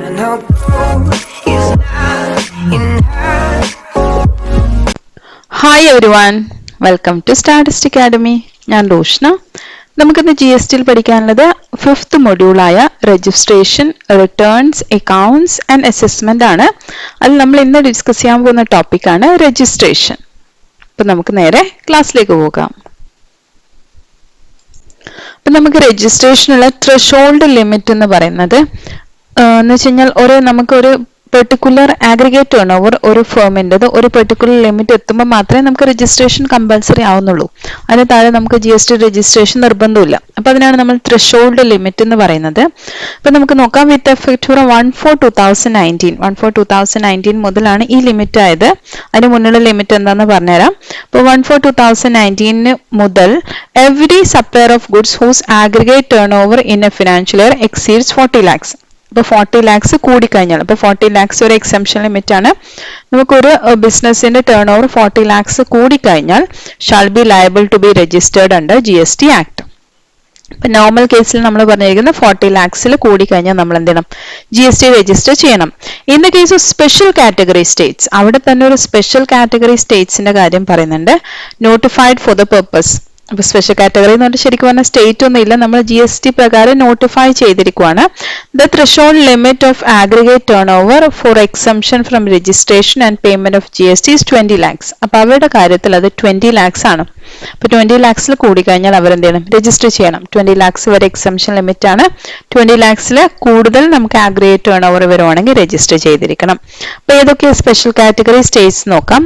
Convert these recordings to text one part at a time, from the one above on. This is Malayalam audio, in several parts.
Hi everyone, welcome to Statist Academy. ഞാൻ റോഷ്ന. നമുക്കിന്ന് GST യിൽ പഠിക്കാനുള്ളത് 5th മൊഡ്യൂളായ registration, returns, accounts and assessment ആണ്. അതിൽ നമ്മൾ ഇന്ന് ഡിസ്കസ് ചെയ്യാൻ പോകുന്ന ടോപ്പിക്കാണ് രജിസ്ട്രേഷൻ. അപ്പം നമുക്ക് നേരെ ക്ലാസ്സിലേക്ക് പോകാം. അപ്പം നമുക്ക് രജിസ്ട്രേഷനുള്ള ത്രെഷോൾഡ് ലിമിറ്റ് എന്ന് പറയുന്നത് എന്ന് വെച്ച് കഴിഞ്ഞാൽ നമുക്കൊരു പെർട്ടിക്കുലർ ആഗ്രിഗേറ്റ് ടേൺ ഓവർ ഒരു ഫേമിൻ്റെത് ഒരു പെർട്ടിക്കുലർ ലിമിറ്റ് എത്തുമ്പോൾ മാത്രമേ നമുക്ക് രജിസ്ട്രേഷൻ കമ്പൽസറി ആവുന്നുള്ളൂ. അതിന് താഴെ നമുക്ക് GST രജിസ്ട്രേഷൻ നിർബന്ധമില്ല. അപ്പം അതിനാണ് നമ്മൾ ത്രെഷോൾഡ് ലിമിറ്റ് എന്ന് പറയുന്നത്. അപ്പം നമുക്ക് നോക്കാം. വിത്ത് എഫക്ട് ഫ്രം 1/4/2019 മുതലാണ് ഈ ലിമിറ്റ് ആയത്. അതിന് മുന്നുള്ള ലിമിറ്റ് എന്താണെന്ന് പറഞ്ഞുതരാം. അപ്പോൾ 1/4/2019 മുതൽ every supplier of goods whose aggregate turnover in a financial year exceeds 40 lakhs. ഇപ്പോൾ 40 lakhs കൂടിക്കഴിഞ്ഞാൽ, ഇപ്പോൾ 40 lakhs ഒരു എക്സംഷൻ ലിമിറ്റ് ആണ്. നമുക്കൊരു ബിസിനസിന്റെ ടേൺ ഓവർ 40 lakhs കൂടിക്കഴിഞ്ഞാൽ shall be liable to be registered under GST act. ഇപ്പൊ നോർമൽ കേസിൽ നമ്മൾ പറഞ്ഞിരിക്കുന്നത് 40 lakhs കൂടിക്കഴിഞ്ഞാൽ നമ്മൾ എന്ത് ചെയ്യണം? GST രജിസ്റ്റർ ചെയ്യണം. In the case of special category States, അവിടെ തന്നെ ഒരു സ്പെഷ്യൽ കാറ്റഗറി സ്റ്റേറ്റ്സിന്റെ കാര്യം പറയുന്നുണ്ട്. Notified for the purpose. അപ്പൊ സ്പെഷ്യൽ കാറ്റഗറി എന്ന് പറഞ്ഞാൽ ശരിക്കും പറഞ്ഞാൽ സ്റ്റേറ്റ് ഒന്നും ഇല്ല, നമ്മൾ GST പ്രകാരം നോട്ടിഫൈ ചെയ്തിരിക്കുവാണ്. The threshold limit of aggregate turnover for exemption from registration and payment of GST is 20 lakhs. അപ്പൊ അവരുടെ കാര്യത്തിൽ അത് 20 lakhs ആണ്. അപ്പൊ 20 lakhs കൂടിക്കഴിഞ്ഞാൽ അവർ എന്ത് ചെയ്യണം? രജിസ്റ്റർ ചെയ്യണം. 20 lakhs വരെ എക്സംഷൻ ലിമിറ്റ് ആണ്. 20 lakhs കൂടുതൽ നമുക്ക് ആഗ്രിഗേറ്റ് ടേൺ ഓവർ വരുവാണെങ്കിൽ രജിസ്റ്റർ ചെയ്തിരിക്കണം. അപ്പൊ ഏതൊക്കെ സ്പെഷ്യൽ കാറ്റഗറി സ്റ്റേറ്റ്സ് നോക്കാം.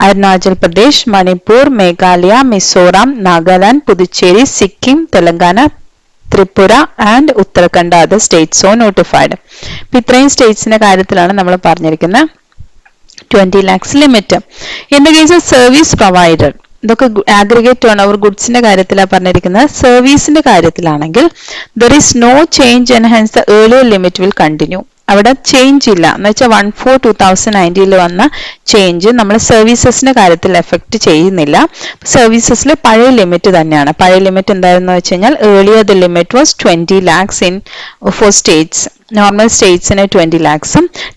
Arunachal Pradesh, Manipur, Meghalaya, Mizoram, Nagaland, Puducherry, Sikkim, Telangana, Tripura and Uttarakhand are the states so notified. ഇപ്പൊ ഇത്രയും സ്റ്റേറ്റ്സിന്റെ കാര്യത്തിലാണ് നമ്മൾ പറഞ്ഞിരിക്കുന്നത് 20 lakhs limit. In the case of service provider, ഇതൊക്കെ ആഗ്രിഗേറ്റ് ടേൺ ഓവർ ഗുഡ്സിന്റെ കാര്യത്തിലാണ് പറഞ്ഞിരിക്കുന്നത്. സർവീസിന്റെ കാര്യത്തിലാണെങ്കിൽ there is no change and hence the earlier limit will continue. അവിടെ ചേഞ്ച് ഇല്ല എന്ന് വെച്ചാൽ 1/4/2019 വന്ന ചേഞ്ച് നമ്മൾ സർവീസസിന്റെ കാര്യത്തിൽ എഫക്ട് ചെയ്യുന്നില്ല. സർവീസസിൽ പഴയ ലിമിറ്റ് തന്നെയാണ്. പഴയ ലിമിറ്റ് എന്തായിരുന്നു വെച്ച് കഴിഞ്ഞാൽ earlier the limit was 20 lakhs in four states. Normal സ്റ്റേറ്റ്സിന് 20 lakhs,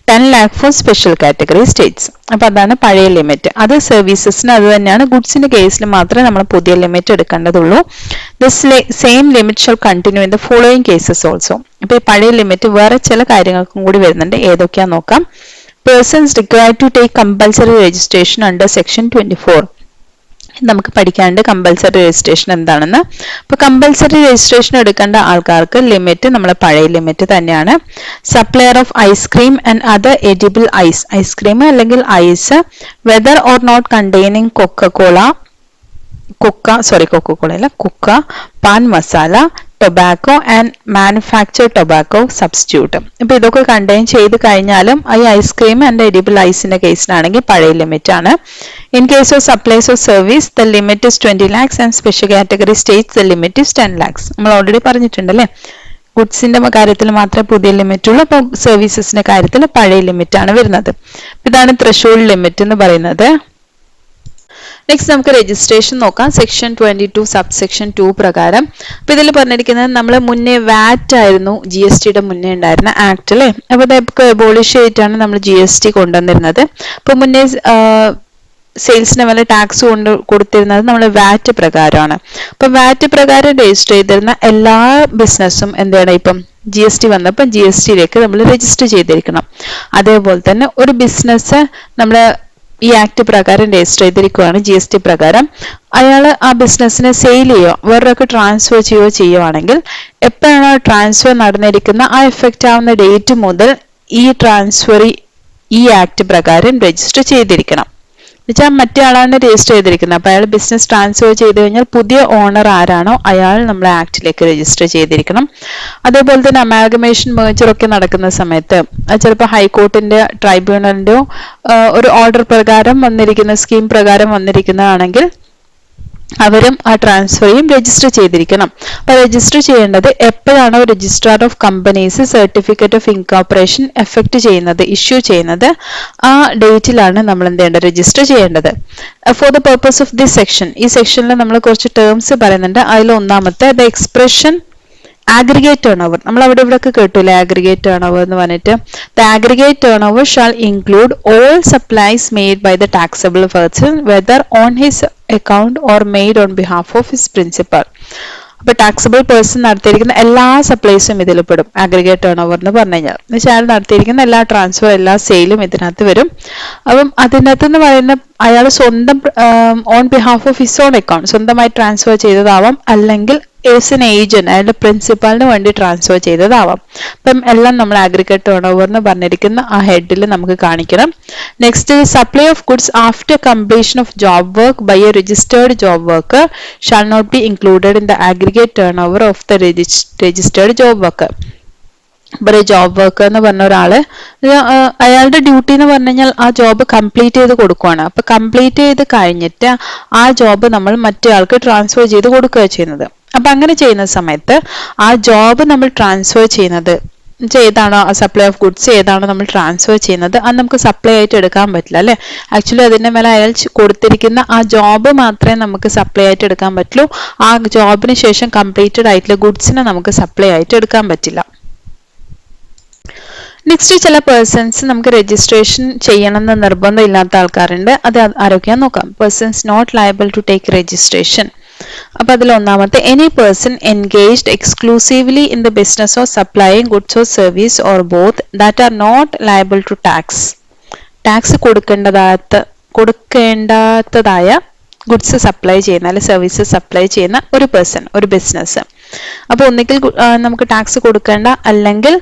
10 lakh for special category states. അപ്പൊ അതാണ് പഴയ ലിമിറ്റ്. അത് സർവീസസിന് അത് തന്നെയാണ്. ഗുഡ്സിന്റെ കേസിൽ മാത്രമേ നമ്മൾ പുതിയ ലിമിറ്റ് എടുക്കേണ്ടതുള്ളൂ. This same limit shall continue in the following cases also. അപ്പൊ ഈ പഴയ ലിമിറ്റ് വേറെ ചില കാര്യങ്ങൾക്കും കൂടി വരുന്നുണ്ട്. ഏതൊക്കെയാ നോക്കാം. Persons required to take compulsory registration under section 24. നമുക്ക് പഠിക്കാണ്ട് കമ്പൽസറി രജിസ്ട്രേഷൻ എന്താണെന്ന്. അപ്പൊ കമ്പൽസറി രജിസ്ട്രേഷൻ എടുക്കേണ്ട ആൾക്കാർക്ക് ലിമിറ്റ് നമ്മളെ പഴയ ലിമിറ്റ് തന്നെയാണ്. Supplier of ice cream and other edible ice, ice cream അല്ലെങ്കിൽ ice whether or not containing കൊക്കോള അല്ല കുക്ക, pan masala, tobacco and manufacture tobacco substitute. ഇപ്പൊ ഇതൊക്കെ കണ്ടെയ്ൻ ചെയ്ത് കഴിഞ്ഞാലും ഈ ഐസ്ക്രീം ആൻഡ് എഡിബിൾ ഐസിന്റെ കേസിലാണെങ്കിൽ പഴയ ലിമിറ്റ് ആണ്. In case of supplies of service the limit is 20 lakhs and special category states the limit is 10 lakhs. നമ്മൾ ഓൾറെഡി പറഞ്ഞിട്ടുണ്ടല്ലേ, ഗുഡ്സിന്റെ കാര്യത്തിൽ മാത്രമേ പുതിയ ലിമിറ്റ് ഉള്ളൂ. അപ്പൊ സർവീസസിന്റെ കാര്യത്തിൽ പഴയ ലിമിറ്റ് ആണ് വരുന്നത്. ഇതാണ് ത്രെഷോൾഡ് ലിമിറ്റ് എന്ന് പറയുന്നത്. നെക്സ്റ്റ് നമുക്ക് രജിസ്ട്രേഷൻ നോക്കാം. സെക്ഷൻ 22 സബ്സെക്ഷൻ 2 പ്രകാരം. അപ്പൊ ഇതിൽ പറഞ്ഞിരിക്കുന്നത് നമ്മൾ മുന്നേ വാറ്റ് ആയിരുന്നു GSTയുടെ മുന്നേ ഉണ്ടായിരുന്ന ആക്ട് അല്ലേ. അപ്പൊ ഇതൊക്കെ അബോളിഷ് ചെയ്തിട്ടാണ് നമ്മൾ GST കൊണ്ടുവന്നിരുന്നത്. അപ്പൊ മുന്നേ സെയിൽസിന് വല്ല ടാക്സ് കൊടുത്തിരുന്നത് നമ്മൾ വാറ്റ് പ്രകാരമാണ്. അപ്പൊ വാറ്റ് പ്രകാരം രജിസ്റ്റർ ചെയ്തിരുന്ന എല്ലാ ബിസിനസ്സും എന്താണ് ഇപ്പം GST വന്നപ്പോൾ GSTയിലേക്ക് നമ്മൾ രജിസ്റ്റർ ചെയ്തിരിക്കണം. അതേപോലെ തന്നെ ഒരു ബിസിനസ് നമ്മൾ ഈ ആക്ട് പ്രകാരം രജിസ്റ്റർ ചെയ്തിരിക്കുകയാണ് GST പ്രകാരം. അയാൾ ആ ബിസിനസ്സിനെ സെയിൽ ചെയ്യുകയോ വേറൊക്കെ ട്രാൻസ്ഫർ ചെയ്യുവാണെങ്കിൽ എപ്പോഴാണ് ട്രാൻസ്ഫർ നടന്നിരിക്കുന്ന ആ എഫക്റ്റ് ആവുന്ന ഡേറ്റ് മുതൽ ഈ ട്രാൻസ്ഫർ ഈ ആക്ട് പ്രകാരം രജിസ്റ്റർ ചെയ്തിരിക്കണം. എന്നുവെച്ചാൽ മറ്റേ ആളാണ് രജിസ്റ്റർ ചെയ്തിരിക്കുന്നത്. അപ്പൊ അയാൾ ബിസിനസ് ട്രാൻസ്ഫർ ചെയ്ത് കഴിഞ്ഞാൽ പുതിയ ഓണർ ആരാണോ അയാൾ നമ്മളെ ആക്ടിലേക്ക് രജിസ്റ്റർ ചെയ്തിരിക്കണം. അതേപോലെ തന്നെ അമാൽഗമേഷൻ മേജറൊക്കെ നടക്കുന്ന സമയത്ത് ചിലപ്പോൾ ഹൈക്കോർട്ടിന്റെ ട്രൈബ്യൂണലിന്റെ ഒരു ഓർഡർ പ്രകാരം വന്നിരിക്കുന്ന സ്കീം പ്രകാരം വന്നിരിക്കുന്നതാണെങ്കിൽ അവരും ആ ട്രാൻസ്ഫറേയും രജിസ്റ്റർ ചെയ്തിരിക്കണം. അപ്പോൾ രജിസ്റ്റർ ചെയ്യേണ്ടത് എപ്പോഴാണോ registrar of companies certificate of incorporation effect ചെയ്യുന്നത്, ഇഷ്യൂ ചെയ്യുന്നത്, ആ ഡേറ്റിലാണ് നമ്മൾ എന്ത് ചെയ്യേണ്ടത്, രജിസ്റ്റർ ചെയ്യേണ്ടത്. For the purpose of this section, ഈ സെക്ഷനിൽ നമ്മൾ കുറച്ച് ടേംസ് പറയുന്നുണ്ട്. അതിൽ ഒന്നാമത്തെ ദ എക്സ്പ്രഷൻ aggregate turnover. നമ്മൾ അവിടെ ഇവിടെയൊക്കെ കേട്ടില്ലേ aggregate turnover എന്ന് പറഞ്ഞിട്ട്. The aggregate turnover shall include all supplies made by the taxable person, whether on his account or made on behalf of his principal. അപ്പോൾ ടാക്സബിൾ പേഴ്സൺ നടത്തിയിരിക്കുന്ന എല്ലാ സപ്ലൈസും ഇതിൽ പെടും ആഗ്രിഗേറ്റ് ടേൺ ഓവർ എന്ന് പറഞ്ഞു കഴിഞ്ഞാൽ. എന്നുവെച്ചാൽ അയാൾ നടത്തിയിരിക്കുന്ന എല്ലാ ട്രാൻസ്ഫർ എല്ലാ സെയിലും ഇതിനകത്ത് വരും. അപ്പം അതിനകത്ത് എന്ന് പറയുന്ന അയാൾ സ്വന്തം on behalf of his own account സ്വന്തമായി ട്രാൻസ്ഫർ ചെയ്തതാവാം, അല്ലെങ്കിൽ ഏസ് എൻ ഏജന്റ് അയാളുടെ പ്രിൻസിപ്പാളിന് വേണ്ടി ട്രാൻസ്ഫർ ചെയ്തതാവാം. അപ്പം എല്ലാം നമ്മൾ ആഗ്രിഗേറ്റ് ടേൺ ഓവർ എന്ന് പറഞ്ഞിരിക്കുന്ന ആ ഹെഡിൽ നമുക്ക് കാണിക്കണം. Next, supply of goods after completion of job work by a registered job worker shall not be included in the aggregate turnover of the registered job worker. ഇപ്പോൾ ഒരു ജോബ് വർക്കർ എന്ന് പറഞ്ഞ ഒരാള് അയാളുടെ ഡ്യൂട്ടി എന്ന് പറഞ്ഞു കഴിഞ്ഞാൽ ആ ജോബ് കംപ്ലീറ്റ് ചെയ്ത് കൊടുക്കുകയാണ്. അപ്പൊ കംപ്ലീറ്റ് ചെയ്ത് കഴിഞ്ഞിട്ട് ആ ജോബ് നമ്മൾ മറ്റേ ആൾക്ക് ട്രാൻസ്ഫർ ചെയ്ത് കൊടുക്കുക ചെയ്യുന്നത്. അപ്പൊ അങ്ങനെ ചെയ്യുന്ന സമയത്ത് ആ ജോബ് നമ്മൾ ട്രാൻസ്ഫർ ചെയ്യുന്നത് ഏതാണോ സപ്ലൈ ഓഫ് ഗുഡ്സ് ഏതാണോ നമ്മൾ ട്രാൻസ്ഫർ ചെയ്യുന്നത് അത് നമുക്ക് സപ്ലൈ ആയിട്ട് എടുക്കാൻ പറ്റില്ല അല്ലെ. ആക്ച്വലി അതിന്റെ മേലെ അയാൾ കൊടുത്തിരിക്കുന്ന ആ ജോബ് മാത്രമേ നമുക്ക് സപ്ലൈ ആയിട്ട് എടുക്കാൻ പറ്റുള്ളൂ. ആ ജോബിന് ശേഷം കംപ്ലീറ്റഡ് ആയിട്ടുള്ള ഗുഡ്സിനെ നമുക്ക് സപ്ലൈ ആയിട്ട് എടുക്കാൻ പറ്റില്ല. നെക്സ്റ്റ്, ചില പേഴ്സൺസ് നമുക്ക് രജിസ്ട്രേഷൻ ചെയ്യണമെന്ന് നിർബന്ധം ഇല്ലാത്ത ആൾക്കാരുണ്ട്. അത് ആരൊക്കെയാന്ന് നോക്കാം. Persons not liable to take registration. അപ്പൊ അതിൽ ഒന്നാമത്തെ, any person engaged exclusively in the business of supplying goods or service or both that are not liable to tax. Tax കൊടുക്കേണ്ടാത്തതായ ഗുഡ്സ് സപ്ലൈ ചെയ്യുന്ന അല്ലെങ്കിൽ സർവീസ് സപ്ലൈ ചെയ്യുന്ന ഒരു പേഴ്സൺ, ഒരു ബിസിനസ്. അപ്പൊ ഒന്നുകിൽ നമുക്ക് ടാക്സ് കൊടുക്കേണ്ട, അല്ലെങ്കിൽ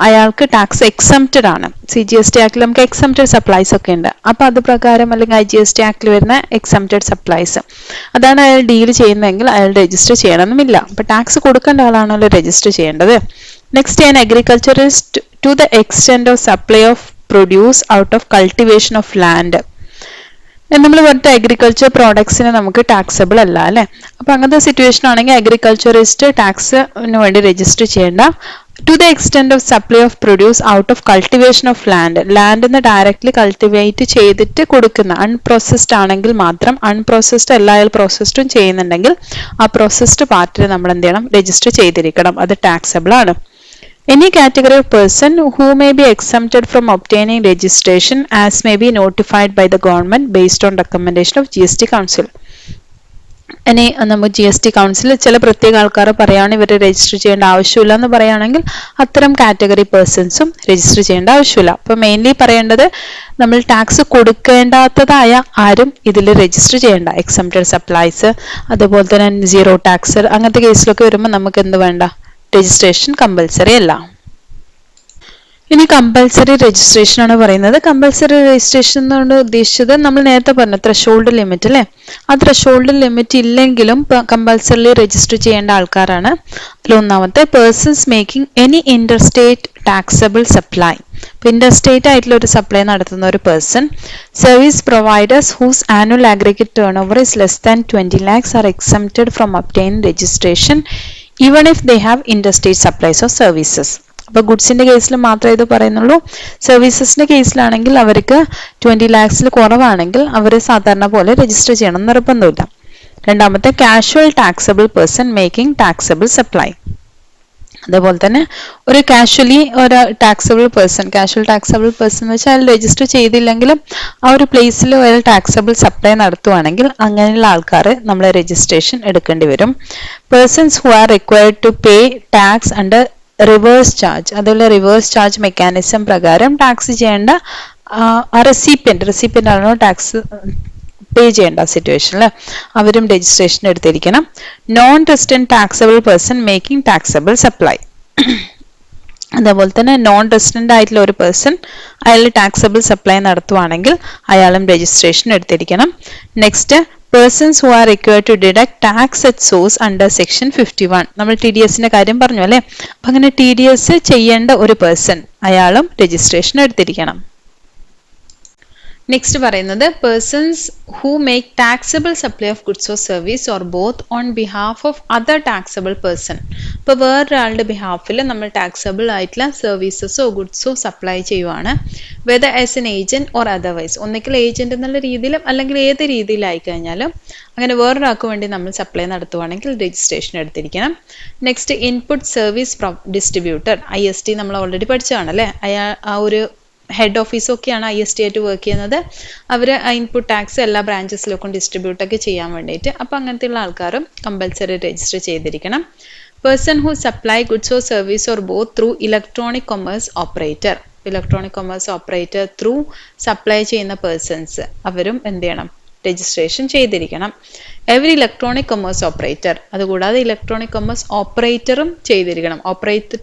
അയാൾക്ക് ടാക്സ് എക്സംപ്റ്റഡ് ആണ്. CGST ആക്ടിൽ നമുക്ക് എക്സംപ്റ്റഡ് സപ്ലൈസ് ഒക്കെ ഉണ്ട്. അപ്പൊ അത് പ്രകാരം അല്ലെങ്കിൽ IGST ആക്ടിൽ വരുന്ന എക്സംപ്റ്റഡ് സപ്ലൈസ് അതാണ് അയാൾ ഡീൽ ചെയ്യുന്നതെങ്കിൽ അയാൾ രജിസ്റ്റർ ചെയ്യണമെന്നില്ല. അപ്പൊ ടാക്സ് കൊടുക്കേണ്ട ആളാണല്ലോ രജിസ്റ്റർ ചെയ്യേണ്ടത്. Next, an agriculturist to the extent of supply of produce out of cultivation of land. നമ്മൾ പറഞ്ഞ അഗ്രികൾച്ചർ പ്രോഡക്ട്സിന് നമുക്ക് ടാക്സബിൾ അല്ല അല്ലെ. അപ്പൊ അങ്ങനത്തെ സിറ്റുവേഷൻ ആണെങ്കിൽ അഗ്രികൾച്ചറിസ്റ്റ് ടാക്സിന് വേണ്ടി രജിസ്റ്റർ ചെയ്യേണ്ട. To the extent of supply of produce out of cultivation of land, ലാൻഡിന്ന് ഡയറക്ട്ലി കൾട്ടിവേറ്റ് ചെയ്തിട്ട് കൊടുക്കുന്ന അൺപ്രോസസ്ഡ് ആണെങ്കിൽ മാത്രം, അൺപ്രോസസ്ഡ് എല്ലാ പ്രോസസ്ഡും ചെയ്യുന്നുണ്ടെങ്കിൽ ആ പ്രോസസ്ഡ് പാർട്ടിൽ നമ്മൾ എന്ത് ചെയ്യണം, രജിസ്റ്റർ ചെയ്തിരിക്കണം. അത് ടാക്സബിൾ ആണ്. Any category of person who may be exempted from obtaining registration as may be notified by the government based on recommendation of GST Council. ഇനി നമ്മൾ GST കൗൺസിൽ ചില പ്രത്യേക ആൾക്കാരെ പറയുകയാണ് ഇവർ രജിസ്റ്റർ ചെയ്യേണ്ട ആവശ്യമില്ല എന്ന് പറയുകയാണെങ്കിൽ അത്തരം കാറ്റഗറി പേഴ്സൺസും രജിസ്റ്റർ ചെയ്യേണ്ട ആവശ്യമില്ല. അപ്പൊ മെയിൻലി പറയേണ്ടത് നമ്മൾ ടാക്സ് കൊടുക്കേണ്ടാത്തതായ ആരും ഇതിൽ രജിസ്റ്റർ ചെയ്യേണ്ട. എക്സംപ്റ്റഡ് സപ്ലൈസ്, അതുപോലെ തന്നെ സീറോ ടാക്സ്, അങ്ങനത്തെ കേസിലൊക്കെ വരുമ്പോൾ നമുക്ക് എന്ത് വേണ്ട, രജിസ്ട്രേഷൻ കമ്പൽസറി അല്ല. ഇനി കമ്പൽസറി രജിസ്ട്രേഷൻ ആണ് പറയുന്നത്. കമ്പൽസറി രജിസ്ട്രേഷൻ എന്നുകൊണ്ട് ഉദ്ദേശിച്ചത് നമ്മൾ നേരത്തെ പറഞ്ഞു ത്രഷോൾഡ് ലിമിറ്റ് അല്ലെ. ആ ത്രഷോൾഡ് ലിമിറ്റ് ഇല്ലെങ്കിലും കമ്പൽസറി രജിസ്റ്റർ ചെയ്യേണ്ട ആൾക്കാരാണ്. അതിലൊന്നാമത്തെ, persons making any interstate taxable supply. Interstate ആയിട്ടുള്ള ഒരു സപ്ലൈ നടത്തുന്ന ഒരു person. Service providers whose annual aggregate turnover is less than 20 lakhs are exempted from obtaining registration even if they have interstate supplies of services. അപ്പൊ ഗുഡ്സിന്റെ കേസിൽ മാത്രമേ ഇത് പറയുന്നുള്ളൂ. സർവീസസിന്റെ കേസിലാണെങ്കിൽ അവർക്ക് 20 lakhs കുറവാണെങ്കിൽ അവർ സാധാരണ പോലെ രജിസ്റ്റർ ചെയ്യണം നിർബന്ധമില്ല. രണ്ടാമത്തെ, casual taxable person making taxable supply. അതേപോലെ തന്നെ ഒരു കാഷ്വലി ഒരു taxable person, casual taxable person എന്ന് വെച്ചാൽ അയാൾ രജിസ്റ്റർ ചെയ്തില്ലെങ്കിലും ആ ഒരു പ്ലേസിൽ അയാൾ ടാക്സബിൾ സപ്ലൈ നടത്തുവാണെങ്കിൽ അങ്ങനെയുള്ള ആൾക്കാർ നമ്മൾ രജിസ്ട്രേഷൻ എടുക്കേണ്ടി വരും. Persons who are required to pay tax under reverse charge, അതുപോലെ റിവേഴ്സ് ചാർജ് മെക്കാനിസം പ്രകാരം ടാക്സ് ചെയ്യേണ്ട റെസിപ്പിയന്റ് ആണോ ടാക്സ് പേ ചെയ്യേണ്ട സിറ്റുവേഷനിൽ അവരും രജിസ്ട്രേഷൻ എടുത്തിരിക്കണം. Non resident taxable person making taxable supply. അതേപോലെ തന്നെ നോൺ റെസിഡന്റ് ആയിട്ടുള്ള ഒരു പേഴ്സൺ അയാൾ ടാക്സബിൾ സപ്ലൈ നടത്തുവാണെങ്കിൽ അയാളും രജിസ്ട്രേഷൻ എടുത്തിരിക്കണം. Next, persons who are required to deduct tax at source under section 51. നമ്മൾ TDSന്റെ കാര്യം പറഞ്ഞു അല്ലെ. അപ്പൊ അങ്ങനെ TDS ചെയ്യേണ്ട ഒരു പേഴ്സൺ അയാളും രജിസ്ട്രേഷൻ എടുത്തിരിക്കണം. നെക്സ്റ്റ് പറയുന്നത് persons who make taxable supply of goods or service or both on behalf of other taxable person. ഇപ്പോൾ വേറൊരാളുടെ ബിഹാഫിൽ നമ്മൾ ടാക്സബിൾ ആയിട്ടുള്ള സർവീസസോ ഗുഡ്സോ സപ്ലൈ ചെയ്യുവാണ്, whether as an agent or otherwise, ഒന്നിക്കൽ ഏജന്റ് എന്നുള്ള രീതിയിലും അല്ലെങ്കിൽ ഏത് രീതിയിലായി കഴിഞ്ഞാലും അങ്ങനെ വേറൊരാൾക്ക് വേണ്ടി നമ്മൾ സപ്ലൈ നടത്തുവാണെങ്കിൽ രജിസ്ട്രേഷൻ എടുത്തിരിക്കണം. Next input service distributor, IST നമ്മൾ ഓൾറെഡി പഠിച്ചതാണല്ലേ. ആ ഒരു ഹെഡ് ഓഫീസൊക്കെയാണ് IST ആയിട്ട് വർക്ക് ചെയ്യുന്നത്. അവർ ഇൻപുട്ട് ടാക്സ് എല്ലാ ബ്രാഞ്ചസിലൊക്കെ ഡിസ്ട്രിബ്യൂട്ടൊക്കെ ചെയ്യാൻ വേണ്ടിയിട്ട്. അപ്പോൾ അങ്ങനത്തെയുള്ള ആൾക്കാരും കമ്പൽസറി രജിസ്റ്റർ ചെയ്തിരിക്കണം. Person who supply goods or service or both through electronic commerce operator, electronic commerce operator through supply ചെയ്യുന്ന പേഴ്സൺസ് അവരും എന്ത് ചെയ്യണം, രജിസ്ട്രേഷൻ ചെയ്തിരിക്കണം. എവറി ഇലക്ട്രോണിക് കൊമേഴ്സ് ഓപ്പറേറ്റർ, അതുകൂടാതെ ഇലക്ട്രോണിക് കൊമേഴ്സ് ഓപ്പറേറ്ററും ചെയ്തിരിക്കണം. ഓപ്പറേറ്റർ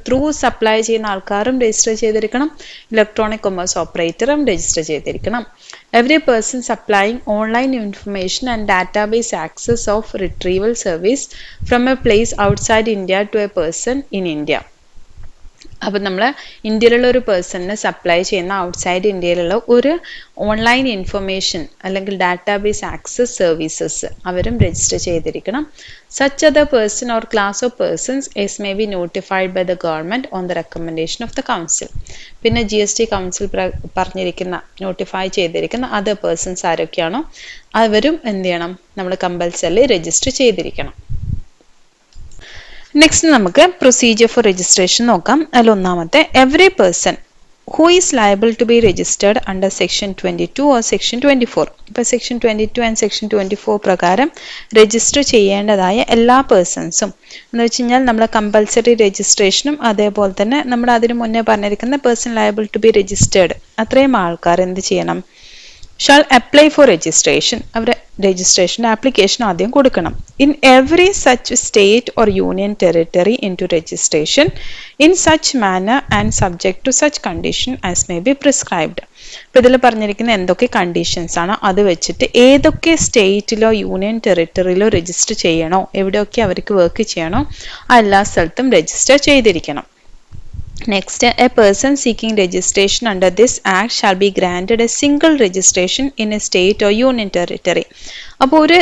ത്രൂ സപ്ലൈ ചെയ്യുന്ന ആൾക്കാരും രജിസ്റ്റർ ചെയ്തിരിക്കണം, ഇലക്ട്രോണിക് കൊമേഴ്സ് ഓപ്പറേറ്ററും രജിസ്റ്റർ ചെയ്തിരിക്കണം. Every person supplying online information and database access of retrieval service from a place outside India to A person in India. അപ്പം നമ്മൾ ഇന്ത്യയിലുള്ള ഒരു പേഴ്സണിന് സപ്ലൈ ചെയ്യുന്ന ഔട്ട്സൈഡ് ഇന്ത്യയിലുള്ള ഒരു ഓൺലൈൻ ഇൻഫർമേഷൻ അല്ലെങ്കിൽ ഡാറ്റാബേസ് ആക്സസ് സർവീസസ് അവരും രജിസ്റ്റർ ചെയ്തിരിക്കണം. Such other person or class of persons as may be notified by the government on the recommendation of the council. പിന്നെ GST കൗൺസിൽ പറഞ്ഞിരിക്കുന്ന നോട്ടിഫൈ ചെയ്തിരിക്കുന്ന അതർ പേഴ്സൺസ് ആരൊക്കെയാണോ അവരും എന്ത് ചെയ്യണം, നമ്മൾ കമ്പൽസറി രജിസ്റ്റർ ചെയ്തിരിക്കണം. നെക്സ്റ്റ് നമുക്ക് പ്രൊസീജിയർ ഫോർ രജിസ്ട്രേഷൻ നോക്കാം. അതിൽ ഒന്നാമത്തെ, every person who is liable to be registered under section 22 or section 24. ഇപ്പോൾ സെക്ഷൻ 22 ആൻഡ് സെക്ഷൻ 24 പ്രകാരം രജിസ്റ്റർ ചെയ്യേണ്ടതായ എല്ലാ പേഴ്സൺസും എന്ന് വെച്ച് കഴിഞ്ഞാൽ നമ്മൾ കമ്പൽസറി രജിസ്ട്രേഷനും അതേപോലെ തന്നെ നമ്മൾ അതിന് മുന്നേ പറഞ്ഞിരിക്കുന്ന person liable to be registered അത്രയും ആൾക്കാർ എന്ത് ചെയ്യണം, ഷാൾ അപ്ലൈ ഫോർ രജിസ്ട്രേഷൻ. അവർ രജിസ്ട്രേഷൻ ആപ്ലിക്കേഷൻ ആദ്യം കൊടുക്കണം. In every such state or union territory in to registration in such manner and subject to such condition as may be prescribed. അപ്പോൾ ഇതിൽ പറഞ്ഞിരിക്കുന്ന എന്തൊക്കെ കണ്ടീഷൻസ് ആണ് അത് വെച്ചിട്ട് ഏതൊക്കെ സ്റ്റേറ്റിലോ യൂണിയൻ ടെറിട്ടറിയിലോ രജിസ്റ്റർ ചെയ്യണോ, എവിടെയൊക്കെ അവർക്ക് വർക്ക് ചെയ്യണോ ആ എല്ലാ സ്ഥലത്തും രജിസ്റ്റർ ചെയ്തിരിക്കണം. Next, a person seeking registration under this act shall be granted a single registration in a state or union territory. അപ്പോൾ ഒരു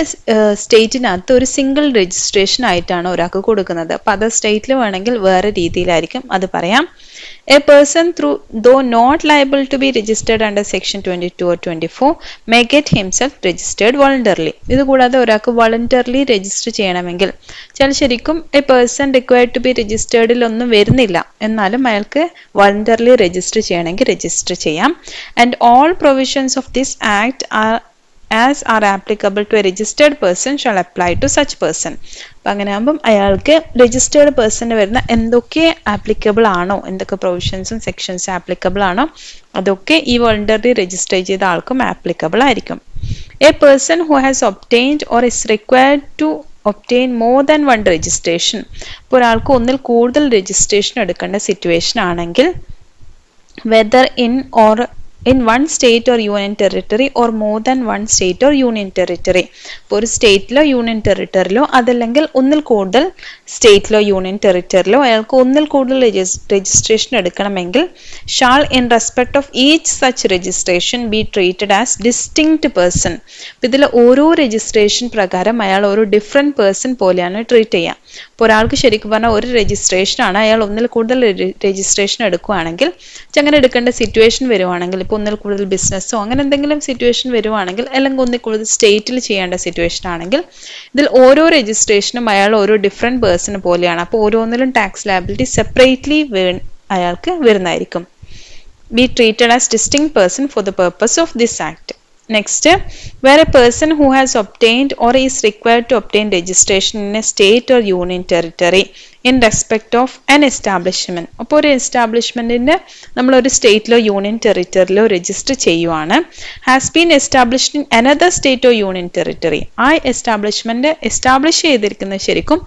സ്റ്റേറ്റിനകത്ത് ഒരു സിംഗിൾ രജിസ്ട്രേഷൻ ആയിട്ടാണ് ഒരാൾക്ക് കൊടുക്കുന്നത്. അപ്പോൾ അതർ സ്റ്റേറ്റിൽ വേണമെങ്കിൽ വേറെ രീതിയിലായിരിക്കും, അത് പറയാം. A person though not liable to be registered under section 22 or 24 may get himself registered voluntarily. ഇത് കൂടാതെ ഒരാൾക്ക് voluntarily രജിസ്റ്റർ ചെയ്യണമെങ്കിൽ ശരിക്കും a person required to be registeredൽ ഒന്നും വരുന്നില്ല, എന്നാലും അയാൾക്ക് voluntarily രജിസ്റ്റർ ചെയ്യണമെങ്കിൽ രജിസ്റ്റർ ചെയ്യാം. And all provisions of this act as are applicable to a registered person shall apply to such person. അപ്പം അങ്ങനെ ആകുമ്പം അയാൾക്ക് രജിസ്റ്റേർഡ് പേഴ്സണ് വരുന്ന എന്തൊക്കെ ആപ്ലിക്കബിൾ ആണോ, എന്തൊക്കെ പ്രൊവിഷൻസും സെക്ഷൻസും ആപ്ലിക്കബിൾ ആണോ അതൊക്കെ ഈ വോളണ്ടറി രജിസ്റ്റർ ചെയ്ത ആൾക്കും ആപ്ലിക്കബിൾ ആയിരിക്കും. A person who has obtained or is required to obtain more than one registration. ഇപ്പോൾ ഒരാൾക്ക് ഒന്നിൽ കൂടുതൽ രജിസ്ട്രേഷൻ എടുക്കേണ്ട സിറ്റുവേഷൻ ആണെങ്കിൽ whether in one state or union territory or more than one state or union territory. ഇപ്പോൾ ഒരു സ്റ്റേറ്റിലോ യൂണിയൻ ടെറിട്ടറിയിലോ അതല്ലെങ്കിൽ ഒന്നിൽ കൂടുതൽ സ്റ്റേറ്റിലോ യൂണിയൻ ടെറിട്ടറിയിലോ അയാൾക്ക് ഒന്നിൽ കൂടുതൽ രജിസ്ട്രേഷൻ എടുക്കണമെങ്കിൽ shall in respect of each such registration be treated as distinct person. അപ്പോൾ ഇതിൽ ഓരോ രജിസ്ട്രേഷൻ പ്രകാരം അയാൾ ഒരു ഡിഫറെൻറ്റ് പേഴ്സൺ പോലെയാണ് ട്രീറ്റ് ചെയ്യുക. ഇപ്പോൾ ഒരാൾക്ക് ശരിക്കും പറഞ്ഞാൽ ഒരു രജിസ്ട്രേഷനാണ്, അയാൾ ഒന്നിൽ കൂടുതൽ രജിസ്ട്രേഷൻ എടുക്കുകയാണെങ്കിൽ അങ്ങനെ എടുക്കേണ്ട സിറ്റുവേഷൻ വരുവാണെങ്കിൽ, ഇപ്പോൾ ഒന്നിൽ കൂടുതൽ ബിസിനസ്സോ അങ്ങനെ എന്തെങ്കിലും സിറ്റുവേഷൻ വരുവാണെങ്കിൽ അല്ലെങ്കിൽ ഒന്നിൽ കൂടുതൽ സ്റ്റേറ്റിൽ ചെയ്യേണ്ട സിറ്റുവേഷൻ ആണെങ്കിൽ ഇതിൽ ഓരോ രജിസ്ട്രേഷനും അയാൾ ഓരോ ഡിഫറെൻറ്റ് പേഴ്സൺ പോലെയാണ്. അപ്പോൾ ഓരോന്നിലും ടാക്സ് ലയബിലിറ്റി സെപ്പറേറ്റ്ലി അയാൾക്ക് വരുന്നതായിരിക്കും. B treated as distinct person for the purpose of this act. Next, where a person who has obtained or is required to obtain registration in a state or union territory in respect of an establishment. അപ്പോൾ ഒരു എസ്റ്റാബ്ലിഷ്മെൻറ്റിൻ്റെ നമ്മളൊരു സ്റ്റേറ്റിലോ യൂണിയൻ ടെറിട്ടറിയിലോ രജിസ്റ്റർ ചെയ്യുവാണ്, has been established in another state or union territory. ആ എസ്റ്റാബ്ലിഷ്മെൻറ്റ് എസ്റ്റാബ്ലിഷ് ചെയ്തിരിക്കുന്നത് ശരിക്കും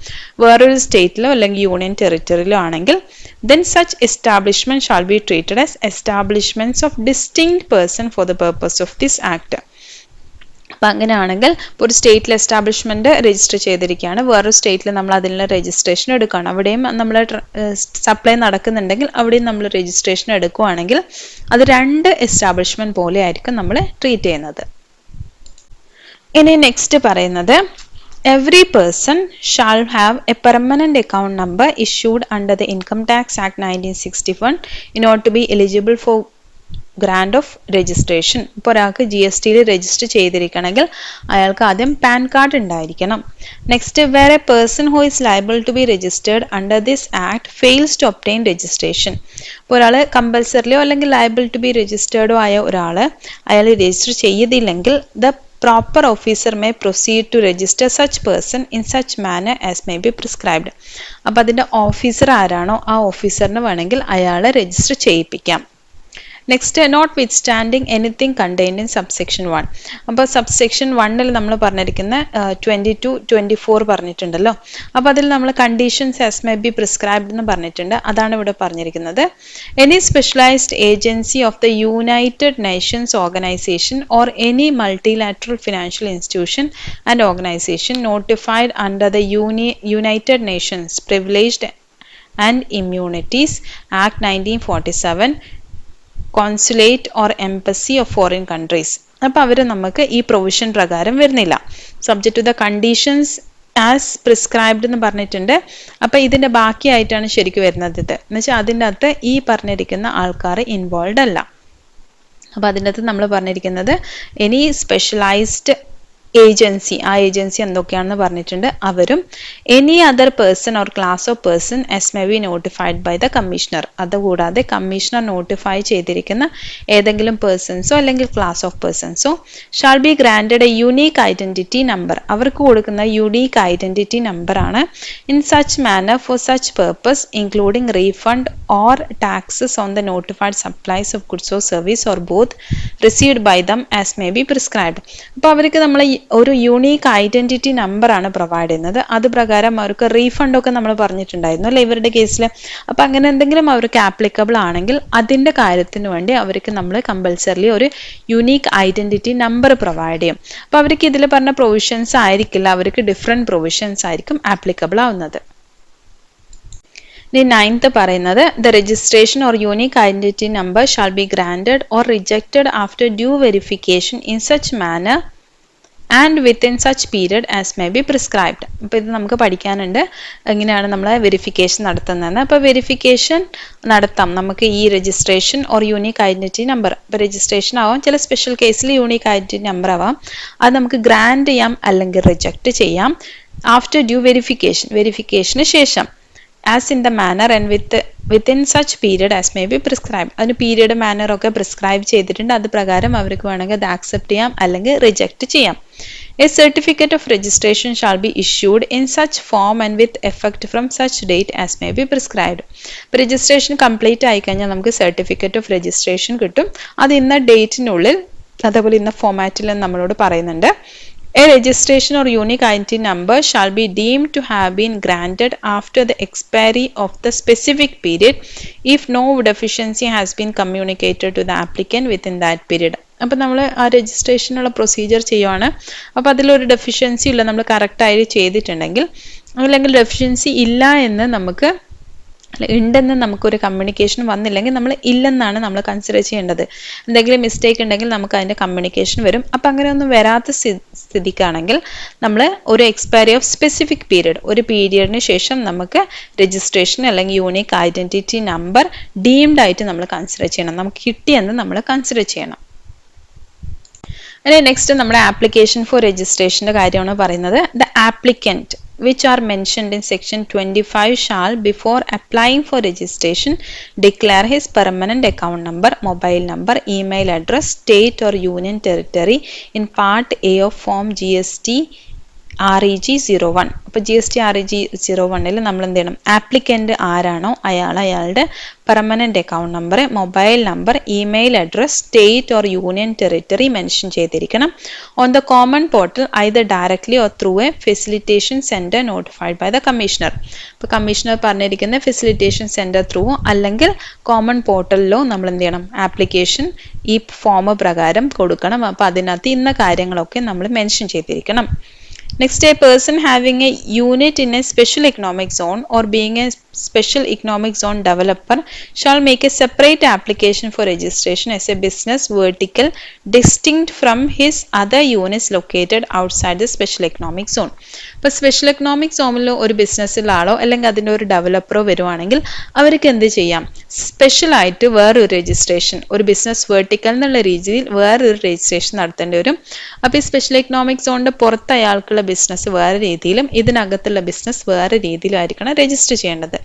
വേറൊരു സ്റ്റേറ്റിലോ അല്ലെങ്കിൽ യൂണിയൻ ടെറിട്ടറിയിലോ ആണെങ്കിൽ then such establishment shall be treated as establishments of distinct person for the purpose of this act. അപ്പം അങ്ങനെയാണെങ്കിൽ ഇപ്പോൾ ഒരു സ്റ്റേറ്റിൽ എസ്റ്റാബ്ലിഷ്മെൻറ്റ് രജിസ്റ്റർ ചെയ്തിരിക്കുകയാണ്, വേറൊരു സ്റ്റേറ്റിൽ നമ്മൾ അതിനുള്ള രജിസ്ട്രേഷൻ എടുക്കുകയാണ്, അവിടെയും നമ്മൾ സപ്ലൈ നടക്കുന്നുണ്ടെങ്കിൽ അവിടെയും നമ്മൾ രജിസ്ട്രേഷൻ എടുക്കുകയാണെങ്കിൽ അത് രണ്ട് എസ്റ്റാബ്ലിഷ്മെൻറ്റ് പോലെ ആയിരിക്കും നമ്മൾ ട്രീറ്റ് ചെയ്യുന്നത്. ഇനി നെക്സ്റ്റ് പറയുന്നത് every person shall have a permanent account number issued under the Income Tax Act 1961 in order to be eligible for grant of registration. ഇപ്പോൾ ഒരാൾക്ക് GST രജിസ്റ്റർ ചെയ്തിരിക്കണമെങ്കിൽ അയാൾക്ക് ആദ്യം പാൻ കാർഡ് ഉണ്ടായിരിക്കണം. Next, where a person who is liable to be registered under this act fails to obtain registration. ഇപ്പോൾ ഒരാൾ കമ്പൽസറിയോ അല്ലെങ്കിൽ ലയബിൾ ടു ബി രജിസ്റ്റേർഡോ ആയ ഒരാൾ അയാൾ രജിസ്റ്റർ ചെയ്തില്ലെങ്കിൽ the proper officer may proceed to register such person in such manner as may be prescribed. അപ്പോൾ അതിൻ്റെ ഓഫീസർ ആരാണോ ആ ഓഫീസറിന് വേണമെങ്കിൽ അയാളെ രജിസ്റ്റർ ചെയ്യിപ്പിക്കാം. Next, notwithstanding anything contained in subsection 1. അപ്പോൾ സബ്സെക്ഷൻ 1 നമ്മൾ പറഞ്ഞിരിക്കുന്ന 22-24 പറഞ്ഞിട്ടുണ്ടല്ലോ. അപ്പോൾ അതിൽ നമ്മൾ conditions as may be prescribed എന്ന് പറഞ്ഞിട്ടുണ്ട്, അതാണ് ഇവിടെ പറഞ്ഞിരിക്കുന്നത്. Any specialised agency of the United Nations organisation or any multilateral financial institution and organisation notified under the United Nations privileged and immunities act 1947, consulate or embassy of foreign countries. അപ്പോൾ അവർ നമുക്ക് ഈ പ്രൊവിഷൻ പ്രകാരം വരുന്നില്ല. Subject to the conditions as prescribed എന്ന് പറഞ്ഞിട്ടുണ്ട്. അപ്പോൾ ഇതിൻ്റെ ബാക്കിയായിട്ടാണ് ശരിക്കും വരുന്നത്. ഇത് എന്ന് വെച്ചാൽ അതിൻ്റെ അകത്ത് ഈ പറഞ്ഞിരിക്കുന്ന ആൾക്കാർ ഇൻവോൾവ് അല്ല. അപ്പോൾ അതിൻ്റെ അകത്ത് നമ്മൾ പറഞ്ഞിരിക്കുന്നത് എനി സ്പെഷ്യലൈസ്ഡ് ഏജൻസി, ആ ഏജൻസി എന്തൊക്കെയാണെന്ന് പറഞ്ഞിട്ടുണ്ട്, അവരും any other person or class of person as may be notified by the commissioner. അതുകൂടാതെ കമ്മീഷണർ നോട്ടിഫൈ ചെയ്തിരിക്കുന്ന ഏതെങ്കിലും പേഴ്സൺസോ അല്ലെങ്കിൽ ക്ലാസ് ഓഫ് പേഴ്സൺസോ shall be granted a unique identity number. അവർക്ക് കൊടുക്കുന്ന യുണീക്ക് ഐഡന്റിറ്റി നമ്പറാണ് in such manner for such purpose including refund or taxes on the notified supplies of goods or service or both received by them as may be prescribed. അപ്പോൾ അവർക്ക് നമ്മൾ ഒരു യൂണീക്ക് ഐഡന്റിറ്റി നമ്പറാണ് പ്രൊവൈഡ് ചെയ്യുന്നത്. അത് പ്രകാരം അവർക്ക് റീഫണ്ടൊക്കെ നമ്മൾ പറഞ്ഞിട്ടുണ്ടായിരുന്നു അല്ലേ ഇവരുടെ കേസിൽ. അപ്പം അങ്ങനെ എന്തെങ്കിലും അവർക്ക് ആപ്ലിക്കബിൾ ആണെങ്കിൽ അതിൻ്റെ കാര്യത്തിന് വേണ്ടി അവർക്ക് നമ്മൾ കമ്പൽസറിലി ഒരു യുണീക്ക് ഐഡന്റിറ്റി നമ്പർ പ്രൊവൈഡ് ചെയ്യും. അപ്പോൾ അവർക്ക് ഇതിൽ പറഞ്ഞ പ്രൊവിഷൻസ് ആയിരിക്കില്ല, അവർക്ക് ഡിഫറെൻറ്റ് പ്രൊവിഷൻസ് ആയിരിക്കും ആപ്ലിക്കബിൾ ആവുന്നത്. ഇനി 9th പറയുന്നത് the registration or unique identity number shawl be granted or rejected after due verification in such manner and within such period as may be prescribed. അപ്പോൾ ഇത് നമുക്ക് പഠിക്കാനുണ്ട് എങ്ങനെയാണ് നമ്മൾ വെരിഫിക്കേഷൻ നടത്തുന്നതെന്ന്. അപ്പോൾ വെരിഫിക്കേഷൻ നടത്താം നമുക്ക് ഈ registration or unique identity number. ഇപ്പോൾ രജിസ്ട്രേഷൻ ആവാം, ചില സ്പെഷ്യൽ കേസിൽ യൂണീക്ക് ഐഡന്റിറ്റി നമ്പർ ആവാം. അത് നമുക്ക് ഗ്രാൻഡ് ചെയ്യാം അല്ലെങ്കിൽ റിജക്റ്റ് ചെയ്യാം ആഫ്റ്റർ ഡ്യൂ വെരിഫിക്കേഷൻ, വെരിഫിക്കേഷന് ശേഷം. As in the manner and within such period as may B prescribe. അതിന് പീരിയഡ് മാനർ ഒക്കെ പ്രിസ്ക്രൈബ് ചെയ്തിട്ടുണ്ട്, അത് പ്രകാരം അവർക്ക് വേണമെങ്കിൽ അത് ആക്സെപ്റ്റ് ചെയ്യാം അല്ലെങ്കിൽ റിജക്റ്റ് ചെയ്യാം. A certificate of registration shall be issued in such form and with effect from such date as may be prescribed. Registration complete ആയി കഴിഞ്ഞാൽ നമുക്ക് സർട്ടിഫിക്കറ്റ് ഓഫ് രജിസ്ട്രേഷൻ കിട്ടും. അത് ഇന്ന ഡേറ്റിനുള്ളിൽ, അതേപോലെ ഇന്ന ഫോമാറ്റിൽ നമ്മളോട് പറയുന്നുണ്ട്. A registration or unique identity number shall be deemed to have been granted after the expiry of the specific period if no deficiency has been communicated to the applicant within that period. അപ്പോൾ നമ്മൾ ആ രജിസ്ട്രേഷനുള്ള പ്രൊസീജിയർ ചെയ്യുവാണ്. അപ്പോൾ അതിലൊരു ഡെഫിഷ്യൻസി ഇല്ല, നമ്മൾ കറക്റ്റായി ചെയ്തിട്ടുണ്ടെങ്കിൽ, അല്ലെങ്കിൽ ഡെഫിഷ്യൻസി ഇല്ല എന്ന് നമുക്ക് ഉണ്ടെന്ന് നമുക്കൊരു കമ്മ്യൂണിക്കേഷൻ വന്നില്ലെങ്കിൽ നമ്മൾ ഇല്ലെന്നാണ് നമ്മൾ കൺസിഡർ ചെയ്യേണ്ടത്. എന്തെങ്കിലും മിസ്റ്റേക്ക് ഉണ്ടെങ്കിൽ നമുക്ക് അതിൻ്റെ കമ്മ്യൂണിക്കേഷൻ വരും. അപ്പം അങ്ങനെയൊന്നും വരാത്ത സ്ഥിതിക്കാണെങ്കിൽ നമ്മൾ ഒരു എക്സ്പയറി ഓഫ് സ്പെസിഫിക് പീരീഡ്, ഒരു പീരിയഡിന് ശേഷം നമുക്ക് രജിസ്ട്രേഷൻ അല്ലെങ്കിൽ യൂണിക് ഐഡന്റിറ്റി നമ്പർ ഡീംഡ് ആയിട്ട് നമ്മൾ കൺസിഡർ ചെയ്യണം, നമുക്ക് കിട്ടിയെന്ന് നമ്മൾ കൺസിഡർ ചെയ്യണം. നെക്സ്റ്റ് നമ്മുടെ ആപ്ലിക്കേഷൻ ഫോർ രജിസ്ട്രേഷൻ്റെ കാര്യമാണ് പറയുന്നത്. The applicant which are mentioned in section 25 shall before applying for registration declare his permanent account number, mobile number, email address, state or union territory in part A of form GST REG 01. അപ്പോൾ GST REG 01 നമ്മൾ എന്ത് ചെയ്യണം, ആപ്ലിക്കൻ്റ് ആരാണോ അയാളുടെ permanent account number, mobile number, email address, state or union territory mention ചെയ്തിരിക്കണം. On the common portal either directly or through a facilitation centre notified by the commissioner. ഇപ്പോൾ കമ്മീഷണർ പറഞ്ഞിരിക്കുന്ന ഫെസിലിറ്റേഷൻ സെൻറ്റർ ത്രൂ അല്ലെങ്കിൽ കോമൺ പോർട്ടലിലോ നമ്മൾ എന്ത് ചെയ്യണം, ആപ്ലിക്കേഷൻ ഈ ഫോം പ്രകാരം കൊടുക്കണം. അപ്പോൾ അതിനകത്ത് ഇന്ന കാര്യങ്ങളൊക്കെ നമ്മൾ മെൻഷൻ ചെയ്തിരിക്കണം. Next, a person having a unit in a special economic zone or being a special economic zone developer shall make a separate application for registration as a business vertical distinct from his other units located outside the special economic zone. ഇപ്പോൾ സ്പെഷ്യൽ എക്കണോമിക് സോണിലോ ഒരു ബിസിനസ്സിലാളോ അല്ലെങ്കിൽ അതിൻ്റെ ഒരു ഡെവലപ്പറോ വരുവാണെങ്കിൽ അവർക്ക് എന്ത് ചെയ്യാം, സ്പെഷ്യലായിട്ട് വേറൊരു രജിസ്ട്രേഷൻ, ഒരു ബിസിനസ് വേർട്ടിക്കൽ എന്നുള്ള രീതിയിൽ വേറൊരു രജിസ്ട്രേഷൻ നടത്തേണ്ടി വരും. അപ്പോൾ ഈ സ്പെഷ്യൽ എക്കണോമിക് സോണിൻ്റെ പുറത്ത് അയാൾക്കുള്ള ബിസിനസ് വേറെ രീതിയിലും ഇതിനകത്തുള്ള ബിസിനസ് വേറെ രീതിയിലായിരിക്കണം രജിസ്റ്റർ ചെയ്യേണ്ടത്.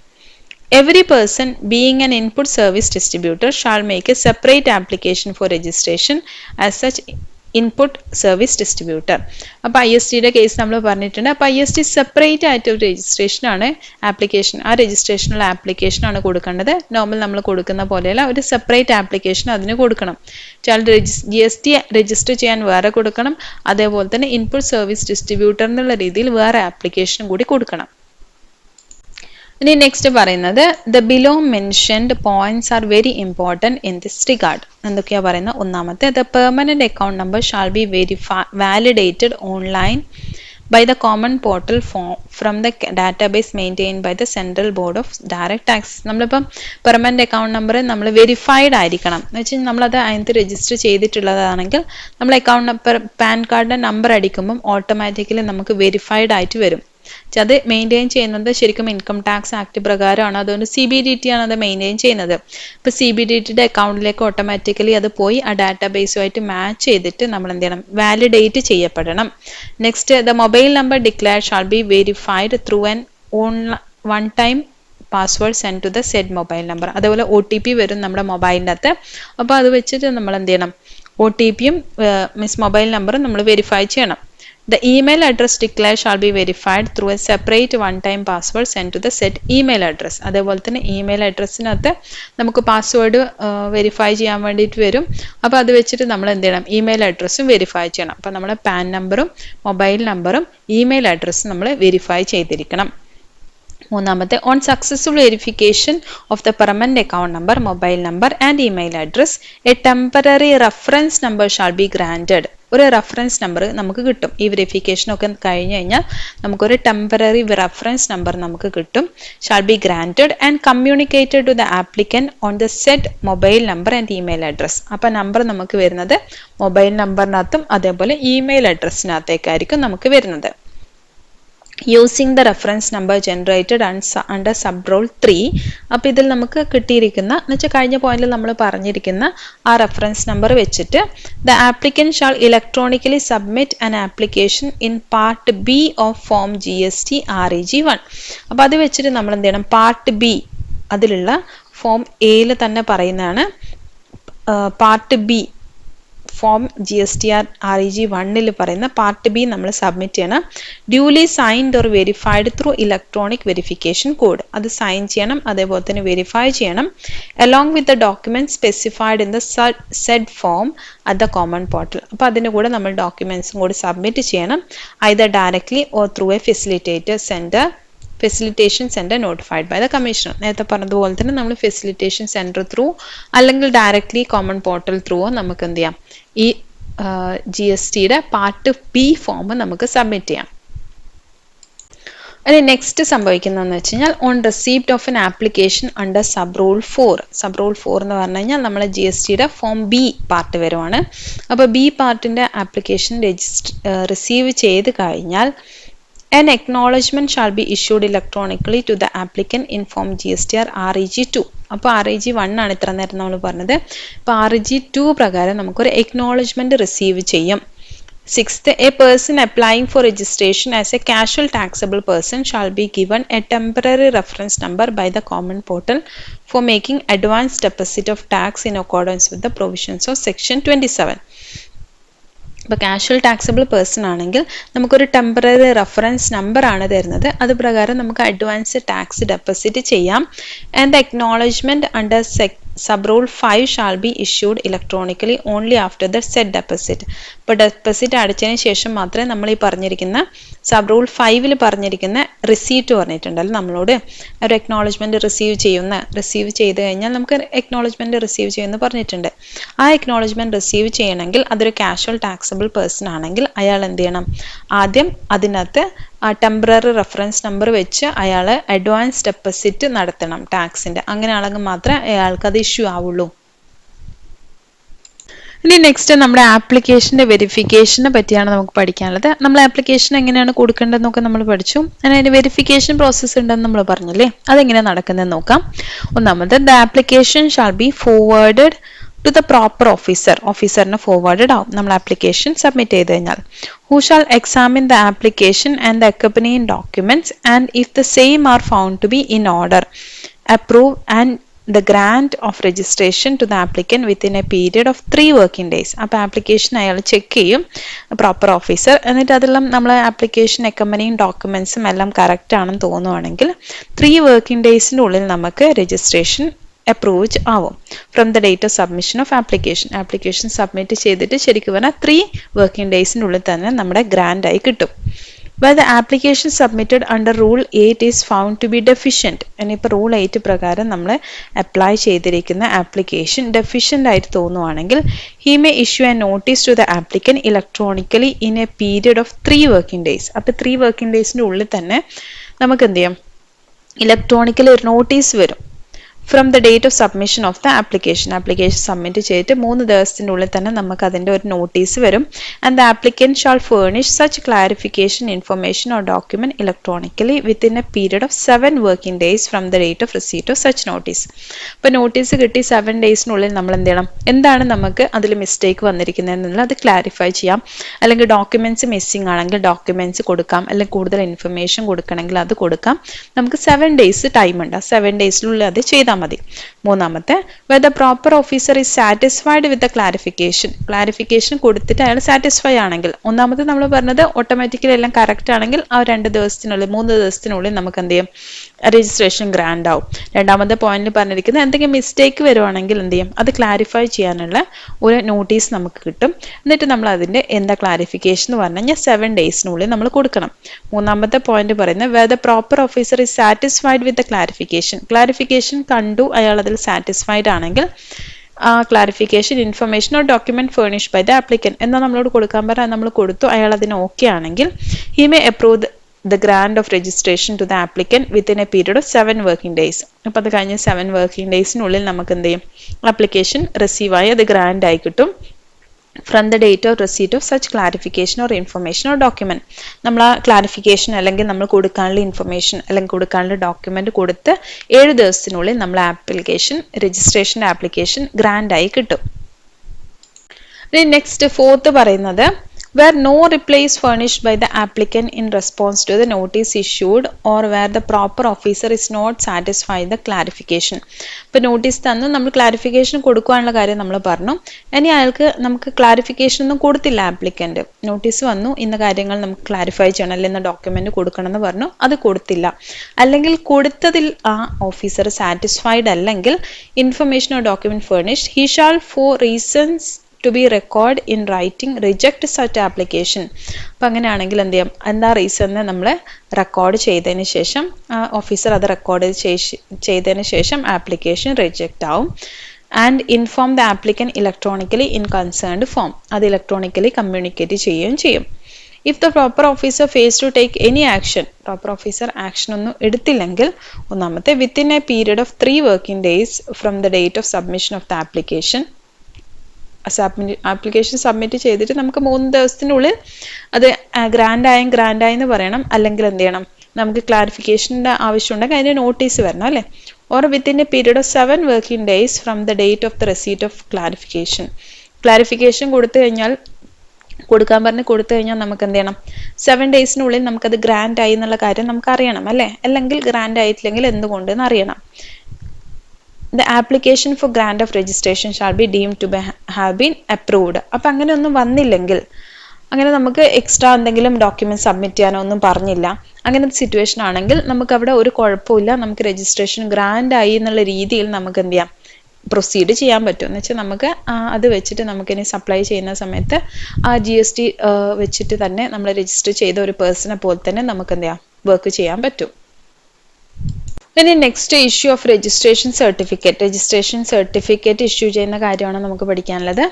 Every person being an input service distributor shall make a separate application for registration as such input service distributor. അപ്പോൾ ISTയുടെ കേസ് നമ്മൾ പറഞ്ഞിട്ടുണ്ട്. അപ്പോൾ IST സെപ്പറേറ്റ് ആയിട്ട് ഒരു രജിസ്ട്രേഷനാണ് ആപ്ലിക്കേഷൻ, ആ രജിസ്ട്രേഷനുള്ള ആപ്ലിക്കേഷനാണ് കൊടുക്കേണ്ടത്. നോർമൽ നമ്മൾ കൊടുക്കുന്ന പോലെയല്ല, ഒരു സെപ്പറേറ്റ് ആപ്ലിക്കേഷൻ അതിന് കൊടുക്കണം. GST രജിസ്റ്റർ ചെയ്യാൻ വേറെ കൊടുക്കണം, അതേപോലെ തന്നെ ഇൻപുട്ട് സർവീസ് ഡിസ്ട്രിബ്യൂട്ടർ എന്നുള്ള രീതിയിൽ വേറെ ആപ്ലിക്കേഷൻ കൂടി കൊടുക്കണം. ഇനി നെക്സ്റ്റ് പറയുന്നത് the below mentioned points are very important in this regard. എന്തൊക്കെയാ പറയുന്നത്? ഒന്നാമത്തെ, the permanent account number shall be validated online by the common portal from the database maintained by the Central Board of Direct Tax. നമ്മളിപ്പം പെർമനന്റ് അക്കൗണ്ട് നമ്പർ നമ്മൾ വെരിഫൈഡ് ആയിരിക്കണം എന്ന് വെച്ചാൽ നമ്മളത് അതിനകത്ത് രജിസ്റ്റർ ചെയ്തിട്ടുള്ളതാണെങ്കിൽ നമ്മൾ അക്കൗണ്ട് നമ്പർ പാൻ കാർഡിൻ്റെ നമ്പർ അടിക്കുമ്പം ഓട്ടോമാറ്റിക്കലി നമുക്ക് വെരിഫൈഡ് ആയിട്ട് വരും. അത് മെയിൻറ്റെയിൻ ചെയ്യുന്നത് ശരിക്കും ഇൻകം ടാക്സ് ആക്ട് പ്രകാരമാണ്. അതുകൊണ്ട് CBDT ആണ് അത് മെയിൻറ്റെയിൻ ചെയ്യുന്നത്. ഇപ്പോൾ CBDTയുടെ അക്കൗണ്ടിലേക്ക് ഓട്ടോമാറ്റിക്കലി അത് പോയി ആ ഡാറ്റാബേസുമായിട്ട് മാച്ച് ചെയ്തിട്ട് നമ്മൾ എന്ത് ചെയ്യണം, വാലിഡേറ്റ് ചെയ്യപ്പെടണം. Next, the mobile number declared shall be verified through an one time password sent to the said mobile number. അതേപോലെ OTP വരും നമ്മുടെ മൊബൈലിൻ്റെ അകത്ത്. അപ്പോൾ അത് വെച്ചിട്ട് നമ്മൾ എന്ത് ചെയ്യണം, OTPയും മൊബൈൽ നമ്പറും നമ്മൾ വെരിഫൈ ചെയ്യണം. The email address declared shall be verified through a separate one-time password sent to the set email address. അതേപോലെ തന്നെ ഇമെയിൽ അഡ്രസ്സിനകത്ത് നമുക്ക് പാസ്വേഡ് വെരിഫൈ ചെയ്യാൻ വേണ്ടിയിട്ട് വരും. അപ്പോൾ അത് വെച്ചിട്ട് നമ്മൾ എന്ത് ചെയ്യണം, ഇമെയിൽ അഡ്രസ്സും വെരിഫൈ ചെയ്യണം. അപ്പോൾ നമ്മുടെ പാൻ നമ്പറും മൊബൈൽ നമ്പറും ഇമെയിൽ അഡ്രസ്സും നമ്മൾ വെരിഫൈ ചെയ്തിരിക്കണം. മൂന്നാമത്തെ, on successful verification of the permanent account number, mobile number and email address, A temporary reference number shawl be granted. ഒരു റെഫറൻസ് നമ്പർ നമുക്ക് കിട്ടും. ഈ വെരിഫിക്കേഷനൊക്കെ കഴിഞ്ഞ് കഴിഞ്ഞാൽ നമുക്കൊരു ടെമ്പററി റെഫറൻസ് നമ്പർ നമുക്ക് കിട്ടും. Shall be granted and communicated to the applicant on the set mobile number and email address. അപ്പോൾ നമ്പർ നമുക്ക് വരുന്നത് മൊബൈൽ നമ്പറിനകത്തും അതേപോലെ ഇമെയിൽ അഡ്രസ്സിനകത്തേക്കായിരിക്കും നമുക്ക് വരുന്നത്. Using the reference number generated under sub rule 3. അപ്പോൾ ഇതിൽ നമുക്ക് കിട്ടിയിരിക്കുന്ന എന്ന് വെച്ചാൽ കഴിഞ്ഞ പോയിന്റിൽ നമ്മൾ പറഞ്ഞിരിക്കുന്ന ആ റെഫറൻസ് നമ്പർ വെച്ചിട്ട് the applicant shall electronically submit an application in part B of form GST REG 1. അപ്പോൾ അത് വെച്ചിട്ട് നമ്മൾ എന്ത് ചെയ്യണം, പാർട്ട് B അതിലുള്ള ഫോം എയിൽ തന്നെ പറയുന്നതാണ്. Part B form GSTR REG 1 പറയുന്ന പാർട്ട് B നമ്മൾ സബ്മിറ്റ് ചെയ്യണം. Duly signed or verified through electronic verification code. അത് സൈൻ ചെയ്യണം, അതേപോലെ തന്നെ വെരിഫൈ ചെയ്യണം. Along with the document specified in the said form at the common portal. അപ്പോൾ അതിൻ്റെ കൂടെ നമ്മൾ ഡോക്യുമെന്റ്സും കൂടി സബ്മിറ്റ് ചെയ്യണം. Either directly or through a facilitation centre notified by the commissioner. നേരത്തെ പറഞ്ഞതുപോലെ തന്നെ നമ്മൾ ഫെസിലിറ്റേഷൻ സെൻറ്റർ ത്രൂ അല്ലെങ്കിൽ ഡയറക്ട്ലി കോമൺ പോർട്ടൽ ത്രൂവോ നമുക്ക് എന്ത് ചെയ്യാം, ഈ GSTയുടെ പാർട്ട് B ഫോം നമുക്ക് സബ്മിറ്റ് ചെയ്യാം. ഇനി നെക്സ്റ്റ് സംഭവിക്കുന്നതെന്ന് വെച്ച് കഴിഞ്ഞാൽ on receipt of N application under sub rule 4. Sub rule 4 എന്ന് പറഞ്ഞു കഴിഞ്ഞാൽ നമ്മൾ GSTയുടെ ഫോം B പാർട്ട് വരുവാണ്. അപ്പോൾ B പാർട്ടിൻ്റെ ആപ്ലിക്കേഷൻ റിസീവ് ചെയ്ത് കഴിഞ്ഞാൽ an acknowledgement shall be issued electronically to the applicant in form GSTR REG 2. അപ്പോൾ REG 1 ആണ് ഇത്ര നേരം നമ്മൾ പറഞ്ഞത്. അപ്പോൾ REG 2 പ്രകാരം നമുക്കൊരു acknowledgement റിസീവ് ചെയ്യും. 6th, a person applying for registration as a casual taxable person shall be given a temporary reference number by the common portal for making advance deposit of tax in accordance with the provisions of section 27. ഇപ്പോൾ കാഷ്വൽ ടാക്സബിൾ പേഴ്സൺ ആണെങ്കിൽ നമുക്കൊരു ടെമ്പററി റെഫറൻസ് നമ്പർ ആണ് തരുന്നത്. അത് പ്രകാരം നമുക്ക് അഡ്വാൻസ് ടാക്സ് ഡെപ്പോസിറ്റ് ചെയ്യാം. And the acknowledgement under sub rule 5 shall be issued electronically only after the set deposit. ഇപ്പോൾ ഡെപ്പോസിറ്റ് അടച്ചതിന് ശേഷം മാത്രമേ നമ്മൾ ഈ പറഞ്ഞിരിക്കുന്ന സബ് റൂൾ 5 പറഞ്ഞിരിക്കുന്ന റിസീപ്റ്റ് പറഞ്ഞിട്ടുണ്ടല്ലോ നമ്മളോട്, ഒരു അക്നോളജ്മെന്റ് റിസീവ് ചെയ്ത് കഴിഞ്ഞാൽ നമുക്ക് അക്നോളജ്മെന്റ് റിസീവ് ചെയ്യുമെന്ന് പറഞ്ഞിട്ടുണ്ട്. ആ അക്നോളജ്മെന്റ് റിസീവ് ചെയ്യണമെങ്കിൽ അതൊരു കാഷ്വൽ ടാക്സബിൾ പേഴ്സൺ ആണെങ്കിൽ അയാൾ എന്ത് ചെയ്യണം, ആദ്യം അതിനകത്ത് ടെമ്പററി റെഫറൻസ് നമ്പർ വെച്ച് അയാൾ അഡ്വാൻസ് ഡെപ്പോസിറ്റ് നടത്തണം ടാക്സിന്റെ. അങ്ങനെയാണെങ്കിൽ മാത്രമേ അയാൾക്ക് അത് ഇഷ്യൂ ആവുള്ളൂ. ഇനി നെക്സ്റ്റ് നമ്മുടെ ആപ്ലിക്കേഷന്റെ വെരിഫിക്കേഷനെ പറ്റിയാണ് നമുക്ക് പഠിക്കാനുള്ളത്. നമ്മൾ ആപ്ലിക്കേഷൻ എങ്ങനെയാണ് കൊടുക്കേണ്ടതെന്നൊക്കെ നമ്മൾ പഠിച്ചു. അതിന് വെരിഫിക്കേഷൻ പ്രോസസ്സ് ഉണ്ടെന്ന് നമ്മൾ പറഞ്ഞില്ലേ, അതെങ്ങനെയാണ് നടക്കുന്നതെന്ന് നോക്കാം. ഒന്നാമത് the application shall be forwarded to the proper ഓഫീസറിന് ഫോർവേഡഡ് ആവും നമ്മൾ ആപ്ലിക്കേഷൻ സബ്മിറ്റ് ചെയ്ത് കഴിഞ്ഞാൽ. Who shall examine the application and the accompanying documents and if the same are found to be in order approve and the grant of registration to the applicant within a period of 3 working days. അപ്പോൾ ആപ്ലിക്കേഷൻ അയാൾ ചെക്ക് ചെയ്യും പ്രോപ്പർ ഓഫീസർ. എന്നിട്ട് അതെല്ലാം നമ്മൾ ആപ്ലിക്കേഷൻ അക്കമ്പനിയും ഡോക്യുമെന്റ്സും എല്ലാം കറക്റ്റ് ആണെന്ന് തോന്നുവാണെങ്കിൽ 3 വർക്കിംഗ് ഡേയ്സിൻ്റെ ഉള്ളിൽ നമുക്ക് രജിസ്ട്രേഷൻ അപ്രൂവ് ആവും. From the date of submission of application submit ചെയ്തിട്ട് ശരിക്കും പറഞ്ഞാൽ 3 വർക്കിംഗ് ഡേയ്സിൻ്റെ ഉള്ളിൽ തന്നെ നമ്മുടെ ഗ്രാൻഡ് ആയി കിട്ടും. Where the application submitted under Rule 8 is found to be deficient. ഇനിയിപ്പോൾ റൂൾ 8 പ്രകാരം നമ്മൾ അപ്ലൈ ചെയ്തിരിക്കുന്ന ആപ്ലിക്കേഷൻ ഡെഫിഷ്യൻ്റ് ആയിട്ട് തോന്നുവാണെങ്കിൽ he may issue a notice to the applicant electronically in a period of 3 working days. അപ്പോൾ 3 വർക്കിംഗ് ഡേയ്സിൻ്റെ ഉള്ളിൽ തന്നെ നമുക്ക് എന്ത് ചെയ്യാം, ഇലക്ട്രോണിക്കലി ഒരു നോട്ടീസ് വരും. From the date of submission of the application submit ചെയ്തിട്ട് 3 ദിവസത്തിൻ്റെ ഉള്ളിൽ തന്നെ നമുക്ക് അതിൻ്റെ ഒരു നോട്ടീസ് വരും. And the applicant shall furnish such clarification information or document electronically within a period of 7 working days from the date of receipt of such notice. ഇപ്പോൾ നോട്ടീസ് കിട്ടി 7 ഡേയ്സിനുള്ളിൽ നമ്മൾ എന്ത് ചെയ്യണം, എന്താണ് നമുക്ക് അതിൽ മിസ്റ്റേക്ക് വന്നിരിക്കുന്നതെന്നുള്ളത് അത് ക്ലാരിഫൈ ചെയ്യാം. അല്ലെങ്കിൽ ഡോക്യുമെന്റ്സ് മിസ്സിംഗ് ആണെങ്കിൽ ഡോക്യുമെന്റ്സ് കൊടുക്കാം, അല്ലെങ്കിൽ കൂടുതൽ ഇൻഫർമേഷൻ കൊടുക്കണമെങ്കിൽ അത് കൊടുക്കാം. നമുക്ക് 7 ഡേയ്സ് ടൈം ഉണ്ട്. 7 ഡേയ്സിനുള്ളിൽ അത് ചെയ്താൽ മതി. മൂന്നാമത്തെ where the proper officer is satisfied with the clarification കൊടുത്തിട്ട് അയാൾ സാറ്റിസ്ഫൈ ആണെങ്കിൽ, ഒന്നാമത്തെ നമ്മൾ പറഞ്ഞത് ഓട്ടോമാറ്റിക്കലി എല്ലാം കറക്റ്റ് ആണെങ്കിൽ ആ 2 ദിവസത്തിനുള്ളിൽ 3 ദിവസത്തിനുള്ളിൽ നമുക്ക് എന്ത് ചെയ്യും, രജിസ്ട്രേഷൻ ഗ്രാൻഡ് ആവും. രണ്ടാമത്തെ പോയിന്റിൽ പറഞ്ഞിരിക്കുന്നത് എന്തെങ്കിലും മിസ്റ്റേക്ക് വരുവാണെങ്കിൽ എന്ത് ചെയ്യും, അത് ക്ലാരിഫൈ ചെയ്യാനുള്ള ഒരു നോട്ടീസ് നമുക്ക് കിട്ടും. എന്നിട്ട് നമ്മൾ അതിൻ്റെ എന്താ ക്ലാരിഫിക്കേഷൻ എന്ന് പറഞ്ഞു കഴിഞ്ഞാൽ 7 ഡേയ്സിനുള്ളിൽ നമ്മൾ കൊടുക്കണം. മൂന്നാമത്തെ പോയിന്റ് പറയുന്നത് where the proper officer is satisfied with the clarification കണ്ടു അയാൾ അതിൽ സാറ്റിസ്ഫൈഡ് ആണെങ്കിൽ ആ clarification information or document furnish by the applicant എന്നാൽ നമ്മളോട് കൊടുക്കാൻ പറഞ്ഞാൽ നമ്മൾ കൊടുത്തു, അയാൾ അതിന് ഓക്കെ ആണെങ്കിൽ he may approve the grant of registration to the applicant within a period of 7 working days. അപ്പോൾ അത് കഴിഞ്ഞ് 7 വർക്കിംഗ് ഡേയ്സിനുള്ളിൽ നമുക്ക് എന്ത് ചെയ്യും, ആപ്ലിക്കേഷൻ റിസീവ് ആയി അത് ഗ്രാൻഡ് ആയി കിട്ടും. From the date of receipt of such clarification or information or document നമ്മൾ ആ ക്ലാരിഫിക്കേഷൻ അല്ലെങ്കിൽ നമ്മൾ കൊടുക്കാനുള്ള ഇൻഫർമേഷൻ അല്ലെങ്കിൽ കൊടുക്കാനുള്ള ഡോക്യുമെന്റ് കൊടുത്ത് 7 ദിവസത്തിനുള്ളിൽ നമ്മൾ രജിസ്ട്രേഷൻ ആപ്ലിക്കേഷൻ ഗ്രാൻഡ് ആയി കിട്ടും. നെക്സ്റ്റ് ഫോർത്ത് പറയുന്നത് where no reply is furnished by the applicant in response to the notice issued or where the proper officer is not satisfied the clarification. ഇപ്പോൾ നോട്ടീസ് തന്നു, നമ്മൾ ക്ലാരിഫിക്കേഷൻ കൊടുക്കാനുള്ള കാര്യം നമ്മൾ പറഞ്ഞു. ഇനി അയാൾക്ക് നമുക്ക് ക്ലാരിഫിക്കേഷൻ ഒന്നും കൊടുത്തില്ല, ആപ്ലിക്കന്റ് നോട്ടീസ് വന്നു ഇന്ന കാര്യങ്ങൾ നമുക്ക് ക്ലാരിഫൈ ചെയ്യണം അല്ലെങ്കിൽ ഇന്ന ഡോക്യുമെന്റ് കൊടുക്കണം എന്ന് പറഞ്ഞു, അത് കൊടുത്തില്ല. അല്ലെങ്കിൽ കൊടുത്തതിൽ ആ ഓഫീസർ സാറ്റിസ്ഫൈഡ് അല്ലെങ്കിൽ information or document furnished he shall for reasons to be record in writing reject such application. അപ്പം അങ്ങനെയാണെങ്കിൽ എന്ത് ചെയ്യാം, എന്താ റീസൺ നമ്മൾ റെക്കോർഡ് ചെയ്തതിന് ശേഷം ഓഫീസർ അത് റെക്കോർഡ് ചെയ്തതിന് ശേഷം ആപ്ലിക്കേഷൻ റിജക്റ്റ് ആവും. And inform the applicant electronically in concerned form, അത് ഇലക്ട്രോണിക്കലി കമ്മ്യൂണിക്കേറ്റ് ചെയ്യുകയും ചെയ്യും. If the proper officer fails to take any action, proper officer action ഒന്നും എടുത്തില്ലെങ്കിൽ ഒന്നാമത്തെ within a period of 3 working days from the date of submission of the application submit ചെയ്തിട്ട് നമുക്ക് 3 ദിവസത്തിനുള്ളിൽ അത് ഗ്രാൻഡായി എന്ന് പറയണം. അല്ലെങ്കിൽ എന്ത് ചെയ്യണം, നമുക്ക് ക്ലാരിഫിക്കേഷൻ്റെ ആവശ്യമുണ്ടെങ്കിൽ അതിന് നോട്ടീസ് വരണം അല്ലേ. Or within a period of 7 working days from the date of the receipt of clarification കൊടുത്തു കഴിഞ്ഞാൽ കൊടുത്തു കഴിഞ്ഞാൽ നമുക്ക് എന്ത് ചെയ്യണം, 7 ഡേയ്സിനുള്ളിൽ നമുക്കത് ഗ്രാൻഡ് ആയി എന്നുള്ള കാര്യം നമുക്ക് അറിയണം അല്ലേ. അല്ലെങ്കിൽ ഗ്രാൻഡ് ആയിട്ടില്ലെങ്കിൽ എന്തുകൊണ്ടെന്ന് അറിയണം. The application for grant of registration shall be deemed to have been approved. അപ്പം അങ്ങനെ ഒന്നും വന്നില്ലെങ്കിൽ അങ്ങനെ നമുക്ക് എക്സ്ട്രാ എന്തെങ്കിലും ഡോക്യുമെന്റ് സബ്മിറ്റ് ചെയ്യാനോ ഒന്നും പറഞ്ഞില്ല. അങ്ങനത്തെ സിറ്റുവേഷൻ ആണെങ്കിൽ നമുക്ക് അവിടെ ഒരു കുഴപ്പമില്ല, നമുക്ക് രജിസ്ട്രേഷൻ ഗ്രാൻഡ് ആയി എന്നുള്ള രീതിയിൽ നമുക്ക് എന്ത് ചെയ്യാം, പ്രൊസീഡ് ചെയ്യാൻ പറ്റും. എന്ന് വെച്ചാൽ നമുക്ക് അത് വെച്ചിട്ട് നമുക്കിനി സപ്ലൈ ചെയ്യുന്ന സമയത്ത് ആ GST വെച്ചിട്ട് തന്നെ നമ്മൾ രജിസ്റ്റർ ചെയ്ത ഒരു പേഴ്സണെ പോലെ തന്നെ നമുക്ക് എന്ത് ചെയ്യാം, വർക്ക് ചെയ്യാൻ പറ്റും. ഇനി next issue of registration certificate. Registration certificate issue ചെയ്യുന്ന കാര്യമാണ് നമുക്ക് പഠിക്കാനുള്ളത്.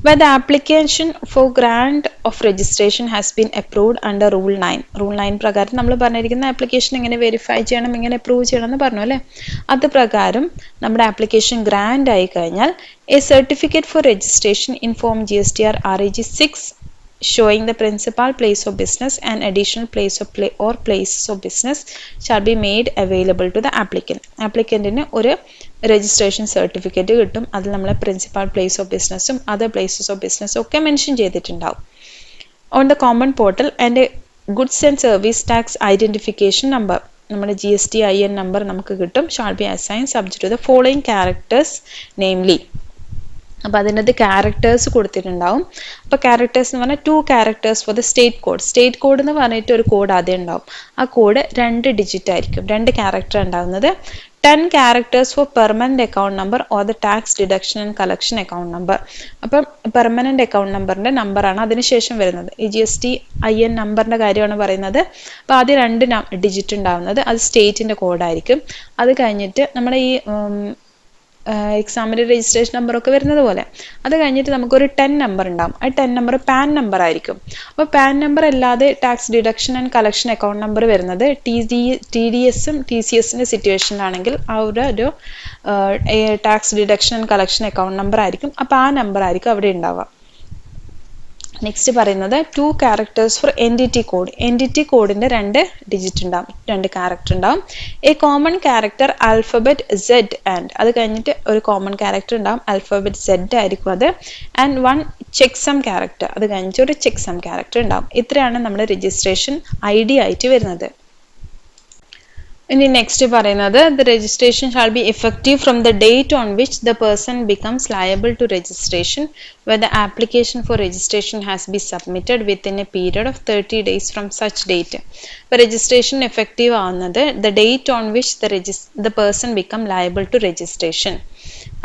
Where the application for grant of registration has been approved under Rule 9. Rule 9 പ്രകാരം നമ്മൾ പറഞ്ഞിരിക്കുന്ന ആപ്ലിക്കേഷൻ എങ്ങനെ വെരിഫൈ ചെയ്യണം, എങ്ങനെ അപ്രൂവ് ചെയ്യണം എന്ന് പറഞ്ഞു അല്ലേ. അത് പ്രകാരം നമ്മുടെ ആപ്ലിക്കേഷൻ ഗ്രാൻഡ് ആയി കഴിഞ്ഞാൽ a certificate for registration in form GSTR REG 6 showing the principal place of business and additional place of places of business shall be made available to the applicant. Applicantന് ഒരു രജിസ്ട്രേഷൻ സർട്ടിഫിക്കറ്റ് കിട്ടും. അതിൽ നമ്മൾ പ്രിൻസിപ്പൽ പ്ലേസ് ഓഫ് ബിസിനസ്സും അതർ പ്ലേസസ് ഓഫ് ബിസിനസ്സും ഒക്കെ മെൻഷൻ ചെയ്തിട്ടുണ്ടാവും. On the common portal and goods and service tax identification number, നമ്മുടെ GSTIN നമ്പർ നമുക്ക് കിട്ടും. Shall be assign subject to the following characters namely. അപ്പോൾ അതിനകത്ത് ക്യാരക്ടേഴ്സ് കൊടുത്തിട്ടുണ്ടാവും. അപ്പോൾ ക്യാരക്ടേഴ്സ് എന്ന് പറഞ്ഞാൽ 2 characters for the state code. State code എന്ന് പറഞ്ഞിട്ട് ഒരു കോഡ് ആദ്യം ഉണ്ടാവും. ആ കോഡ് 2 ഡിജിറ്റ് ആയിരിക്കും, 2 ക്യാരക്ടർ ഉണ്ടാവുന്നത്. 10 characters for permanent account number or the tax deduction and collection account number. അപ്പം പെർമനന്റ് അക്കൗണ്ട് നമ്പറിന്റെ നമ്പറാണ് അതിനുശേഷം വരുന്നത്. ഈ GSTIN നമ്പറിന്റെ കാര്യമാണ് പറയുന്നത്. അപ്പോൾ ആദ്യം 2 ഡിജിറ്റ് ഉണ്ടാവുന്നത് അത് സ്റ്റേറ്റിന്റെ കോഡായിരിക്കും. അത് കഴിഞ്ഞിട്ട് നമ്മുടെ ഈ എക്സാമിൻ്റെ രജിസ്ട്രേഷൻ നമ്പറൊക്കെ വരുന്നത് പോലെ അത് കഴിഞ്ഞിട്ട് നമുക്കൊരു 10 നമ്പർ ഉണ്ടാവും. ആ 10 നമ്പർ പാൻ നമ്പർ ആയിരിക്കും. അപ്പോൾ പാൻ നമ്പർ അല്ലാതെ tax deduction and collection account number വരുന്നത് TDSും TCSന്റെ സിറ്റുവേഷനിലാണെങ്കിൽ ആ ഒരു tax deduction and collection account number ആയിരിക്കും. അപ്പോൾ ആ നമ്പർ ആയിരിക്കും അവിടെ ഉണ്ടാവുക. നെക്സ്റ്റ് പറയുന്നത് 2 characters for entity code. Entity കോഡിന്റെ 2 ഡിജിറ്റ് ഉണ്ടാവും, 2 ക്യാരക്ടർ ഉണ്ടാവും. A common character alphabet Z and അത് കഴിഞ്ഞിട്ട് ഒരു കോമൺ ക്യാരക്ടർ ഉണ്ടാവും, ആൽഫബറ്റ് Z ആയിരിക്കും അത്. ആൻഡ് 1 ചെക്സം ക്യാരക്ടർ, അത് കഴിഞ്ഞിട്ട് ഒരു ചെക്സം ക്യാരക്ടർ ഉണ്ടാവും. ഇത്രയാണ് നമ്മുടെ രജിസ്ട്രേഷൻ ID ആയിട്ട് വരുന്നത്. ഇനി നെക്സ്റ്റ് പറയുന്നത് the registration shall be effective from the date on which the person becomes liable to registration where the application for registration has been submitted within a period of 30 days from such date. അപ്പോൾ registration effective ആവുന്നത് the date on which the person become liable to registration.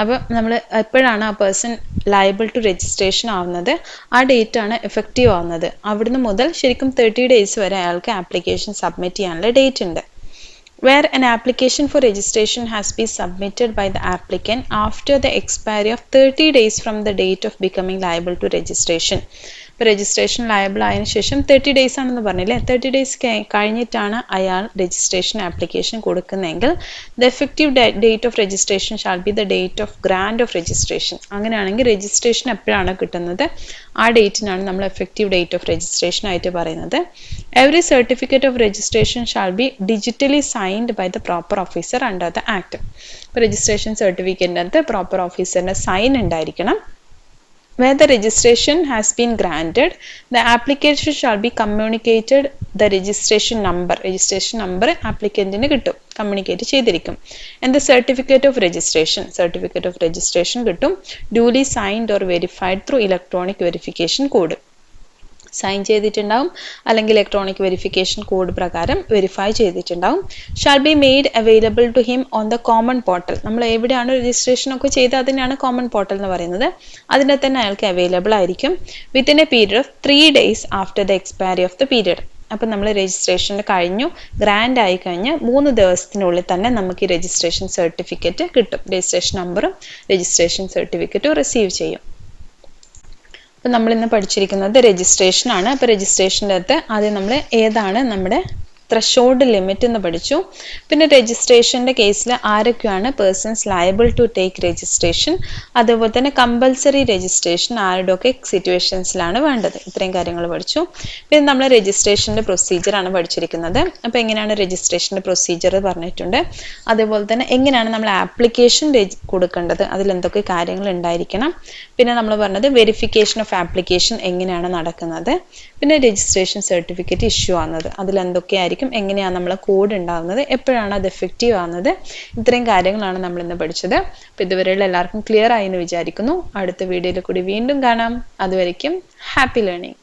അപ്പോൾ നമ്മൾ എപ്പോഴാണ് ആ പേഴ്സൺ ലയബിൾ ടു രജിസ്ട്രേഷൻ ആവുന്നത്, ആ ഡേറ്റ് ആണ് എഫക്റ്റീവ് ആവുന്നത്. അവിടുന്ന് മുതൽ ശരിക്കും 30 ഡേയ്സ് വരെ അയാൾക്ക് ആപ്ലിക്കേഷൻ സബ്മിറ്റ് ചെയ്യാനുള്ള ഡേറ്റ് ഉണ്ട്. Where an application for registration has been submitted by the applicant after the expiry of 30 days from the date of becoming liable to registration. ഇപ്പോൾ രജിസ്ട്രേഷൻ ലയബിൾ ആയതിനു ശേഷം 30 ഡേയ്സ് ആണെന്ന് പറഞ്ഞില്ലേ, 30 ഡേയ്സ് കഴിഞ്ഞിട്ടാണ് അയാൾ രജിസ്ട്രേഷൻ ആപ്ലിക്കേഷൻ കൊടുക്കുന്നതെങ്കിൽ the effective date of registration shall be the date of grant of registration. അങ്ങനെയാണെങ്കിൽ രജിസ്ട്രേഷൻ എപ്പോഴാണ് കിട്ടുന്നത് ആ ഡേറ്റിനാണ് നമ്മൾ എഫക്റ്റീവ് ഡേറ്റ് ഓഫ് രജിസ്ട്രേഷൻ ആയിട്ട് പറയുന്നത്. Every certificate of registration shall be digitally signed by the proper officer under the act. ഇപ്പോൾ രജിസ്ട്രേഷൻ സർട്ടിഫിക്കറ്റിനകത്ത് പ്രോപ്പർ ഓഫീസറിന്റെ സൈൻ ഉണ്ടായിരിക്കണം. Where the registration has been granted, the application shall be communicated the registration number. Registration number applicantന് കിട്ടും, കമ്മ്യൂണിക്കേറ്റ് ചെയ്തിരിക്കും. And the certificate of registration കിട്ടും, duly signed or verified through electronic verification code. Sign ചെയ്തിട്ടുണ്ടാവും അല്ലെങ്കിൽ ഇലക്ട്രോണിക് വെരിഫിക്കേഷൻ കോഡ് പ്രകാരം വെരിഫൈ ചെയ്തിട്ടുണ്ടാവും. Shall be made available to him on the common portal. നമ്മൾ എവിടെയാണ് രജിസ്ട്രേഷൻ ഒക്കെ ചെയ്ത് അതിനാണ് കോമൺ പോർട്ടൽ എന്ന് പറയുന്നത്. അതിനെ തന്നെ അയാൾക്ക് അവൈലബിൾ ആയിരിക്കും within a period of 3 days after the expiry of the period. അപ്പം നമ്മൾ രജിസ്ട്രേഷൻ കഴിഞ്ഞു, ഗ്രാൻഡ് ആയി കഴിഞ്ഞ് 3 ദിവസത്തിനുള്ളിൽ തന്നെ നമുക്ക് ഈ രജിസ്ട്രേഷൻ സർട്ടിഫിക്കറ്റ് കിട്ടും. രജിസ്ട്രേഷൻ നമ്പറും രജിസ്ട്രേഷൻ സർട്ടിഫിക്കറ്റും റിസീവ് ചെയ്യും. അപ്പോൾ നമ്മളിന്ന് പഠിച്ചിരിക്കുന്നത് രജിസ്ട്രേഷൻ ആണ്. അപ്പോൾ രജിസ്ട്രേഷൻ്റെ അകത്ത് ആദ്യം നമ്മൾ ഏതാണ് നമ്മുടെ ത്രഷോൾഡ് ലിമിറ്റ് എന്ന് പഠിച്ചു. പിന്നെ രജിസ്ട്രേഷൻ്റെ കേസിൽ ആരൊക്കെയാണ് persons liable to take registration, അതുപോലെ തന്നെ കമ്പൽസറി രജിസ്ട്രേഷൻ ആരുടെയൊക്കെ സിറ്റുവേഷൻസിലാണ് വേണ്ടത്, ഇത്രയും കാര്യങ്ങൾ പഠിച്ചു. പിന്നെ നമ്മൾ രജിസ്ട്രേഷൻ്റെ പ്രൊസീജിയറാണ് പഠിച്ചിരിക്കുന്നത്. അപ്പോൾ എങ്ങനെയാണ് രജിസ്ട്രേഷൻ്റെ പ്രൊസീജിയർ പറഞ്ഞിട്ടുണ്ട്. അതേപോലെ തന്നെ എങ്ങനെയാണ് നമ്മൾ ആപ്ലിക്കേഷൻ കൊടുക്കേണ്ടത്, അതിലെന്തൊക്കെ കാര്യങ്ങൾ ഉണ്ടായിരിക്കണം. പിന്നെ നമ്മൾ പറഞ്ഞത് വെരിഫിക്കേഷൻ ഓഫ് ആപ്ലിക്കേഷൻ എങ്ങനെയാണ് നടക്കുന്നത്. പിന്നെ രജിസ്ട്രേഷൻ സർട്ടിഫിക്കറ്റ് ഇഷ്യൂ ആവുന്നത്, അതിലെന്തൊക്കെയായിരിക്കും, എങ്ങനെയാണ് നമ്മളെ കോഡ് ഉണ്ടാകുന്നത്, എപ്പോഴാണ് അത് എഫക്റ്റീവ് ആവുന്നത്, ഇത്രയും കാര്യങ്ങളാണ് നമ്മൾ ഇന്ന് പഠിച്ചത്. അപ്പോൾ ഇതുവരെയുള്ള എല്ലാവർക്കും ക്ലിയർ ആയി എന്ന് വിചാരിക്കുന്നു. അടുത്ത വീഡിയോയിൽ കൂടി വീണ്ടും കാണാം. അതുവരയ്ക്കും ഹാപ്പി ലേണിംഗ്.